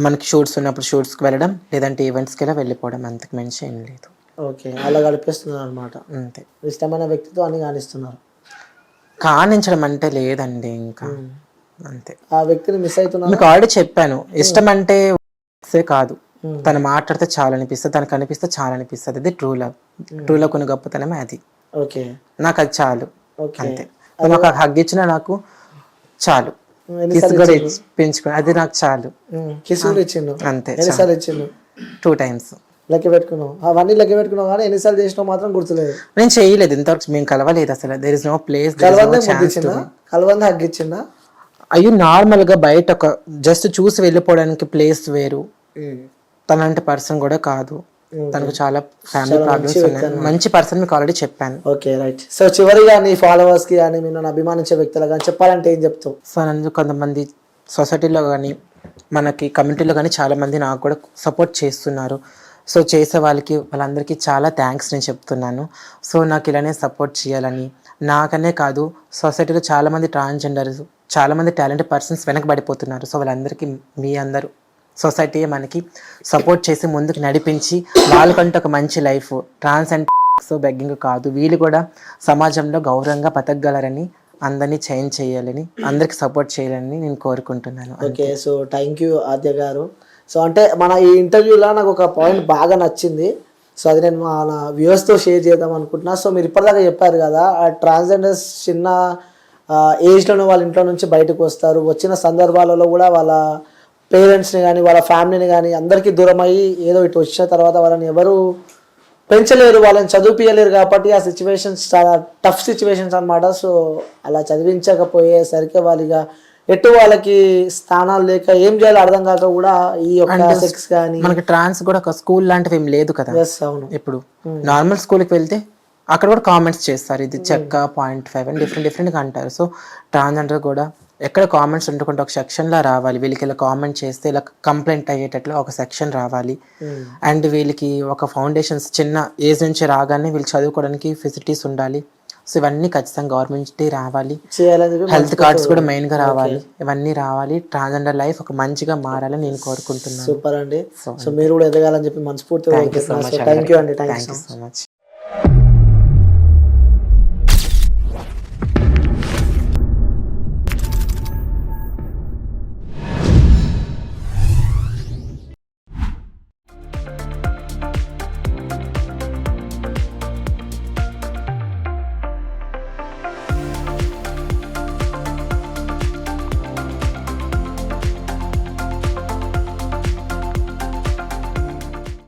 మనకి షూట్స్ ఉన్నప్పుడు షూట్స్కి వెళ్ళడం, లేదంటే ఈవెంట్స్కి ఇలా వెళ్ళిపోవడం, అంతకు మించి ఏం లేదు.
ఓకే, అలా గడిపిస్తున్నారు అనమాట.
అంతే.
ఇష్టమైన వ్యక్తితో అన్ని కానిస్తున్నారు.
కానించడం అంటే లేదండి ఇంకా అంతే.
ఆ వ్యక్తిని మిస్ అవుతున్నారు.
మీకు ఆల్రెడీ చెప్పాను, ఇష్టం అంటే కాదు, తను మాట్లాడితే చాలా అనిపిస్తుంది, తనకు అనిపిస్తే చాలా అనిపిస్తుంది. అది ట్రూ లవ్. ట్రూ లవ్ కొన్ని గొప్పతనమే అది.
ఓకే,
నాకు అది చాలు అంతే. నాకు హగ్ ఇచ్చినా నాకు చాలు, పెంచుకుని అది నాకు చాలు
కిసులు ఇచ్చిండు
అంతే.
ఎన్నిసార్లు ఇచ్చిండు?
2 times.
లెక్క పెట్టుకున్నావు అవన్నీ, లెక్క పెట్టుకున్నావు కానీ ఎన్నిసార్లు చేసినావు మాత్రం గుర్తులేదు.
నేను చేయలేదు ఇంతవరకు, మేము కలవలేదు అసలు. There is no place.
కలవందే హగ్ ఇచ్చిందా?
అయ్యో నార్మల్ గా బయట ఒక జస్ట్ చూసి వెళ్ళిపోవడానికి ప్లేస్ వేరు. తనంటే పర్సన్ కూడా కాదు, తనకు చాలా ఫ్యామిలీ ప్రాబ్లమ్స్ ఉన్నాయి. మంచి పర్సన్ మీకు ఆల్రెడీ చెప్పాను.
Okay, right. సో చివరిగా నీ ఫాలోవర్స్ కి కానీ నేను అభిమానించే వ్యక్తులు కానీ చెప్పాలంటే ఏం చెప్తావు?
సో నన్ను కొంతమంది సొసైటీలో కానీ మనకి కమ్యూనిటీలో కానీ చాలా మంది నాకు కూడా సపోర్ట్ చేస్తున్నారు. సో చేసే వాళ్ళందరికీ చాలా థ్యాంక్స్ నేను చెప్తున్నాను. సో నాకు ఇలానే సపోర్ట్ చేయాలని, నాకనే కాదు సొసైటీలో చాలామంది ట్రాన్స్జెండర్స్, చాలామంది టాలెంటెడ్ పర్సన్స్ వెనకబడిపోతున్నారు. సో వాళ్ళందరికీ మీ అందరూ సొసైటీయే మనకి సపోర్ట్ చేసి ముందుకు నడిపించి వాళ్ళకంటే ఒక మంచి లైఫ్, ట్రాన్స్ అండ్ బెగ్గింగ్ కాదు, వీళ్ళు కూడా సమాజంలో గౌరవంగా బతకగలరని, అందరినీ చేంజ్ చేయాలని, అందరికి సపోర్ట్ చేయాలని నేను కోరుకుంటున్నాను.
ఓకే, సో థ్యాంక్ యూ ఆద్య గారు. సో అంటే మన ఈ ఇంటర్వ్యూలో నాకు ఒక పాయింట్ బాగా నచ్చింది. సో అది నేను మన వ్యూవర్స్తో షేర్ చేద్దాం అనుకుంటున్నా. సో మీరు ఇప్పటిదాకా చెప్పారు కదా, ఆ ట్రాన్స్జెండర్స్ చిన్న ఏజ్లోనే వాళ్ళ ఇంట్లో నుంచి బయటకు వస్తారు, వచ్చిన సందర్భాలలో కూడా వాళ్ళ పేరెంట్స్ని కానీ వాళ్ళ ఫ్యామిలీని కానీ అందరికీ దూరం అయ్యి ఏదో ఇటు వచ్చిన తర్వాత వాళ్ళని ఎవరు పెంచలేరు, వాళ్ళని చదివించలేరు కాబట్టి ఆ సిచ్యువేషన్స్ చాలా టఫ్ సిచ్యువేషన్స్ అనమాట. సో అలా చదివించకపోయేసరికి వాళ్ళకి ఎటు వాళ్ళకి స్థానాలు లేక ఏం చేయాలో అర్థం కాక కూడా ఈ యొక్క సెక్స్ కానీ,
మనకి ట్రాన్స్ కూడా ఒక స్కూల్ లాంటివి ఏం లేదు కదా.
అవును,
ఇప్పుడు నార్మల్ స్కూల్కి వెళ్తే అక్కడ కూడా కామెంట్స్ చేస్తారు, ఇది చెక్క 0.5 అని డిఫరెంట్గా అంటారు. సో ట్రాన్స్జెండర్ కూడా ఎక్కడ కామెంట్స్ ఉండకుండా ఒక సెక్షన్లో రావాలి. వీళ్ళకి ఇలా కామెంట్ చేస్తే ఇలా కంప్లైంట్ అయ్యేటట్లు ఒక సెక్షన్ రావాలి. అండ్ వీళ్ళకి ఒక ఫౌండేషన్స్ చిన్న ఏజ్ నుంచి రాగానే వీళ్ళు చదువుకోవడానికి ఫెసిలిటీస్ ఉండాలి. సో ఇవన్నీ ఖచ్చితంగా గవర్నమెంట్ రావాలి. హెల్త్ కార్డ్స్ కూడా మెయిన్ గా రావాలి. ఇవన్నీ రావాలి. ట్రాన్స్జెండర్ లైఫ్ ఒక మంచిగా మారాలని నేను కోరుకుంటున్నాను.
సూపర్ అండి. సో మీరు కూడా ఎదగాలని చెప్పి మనస్ఫూర్తిగా థ్యాంక్ యూ అండి. Thank you so much.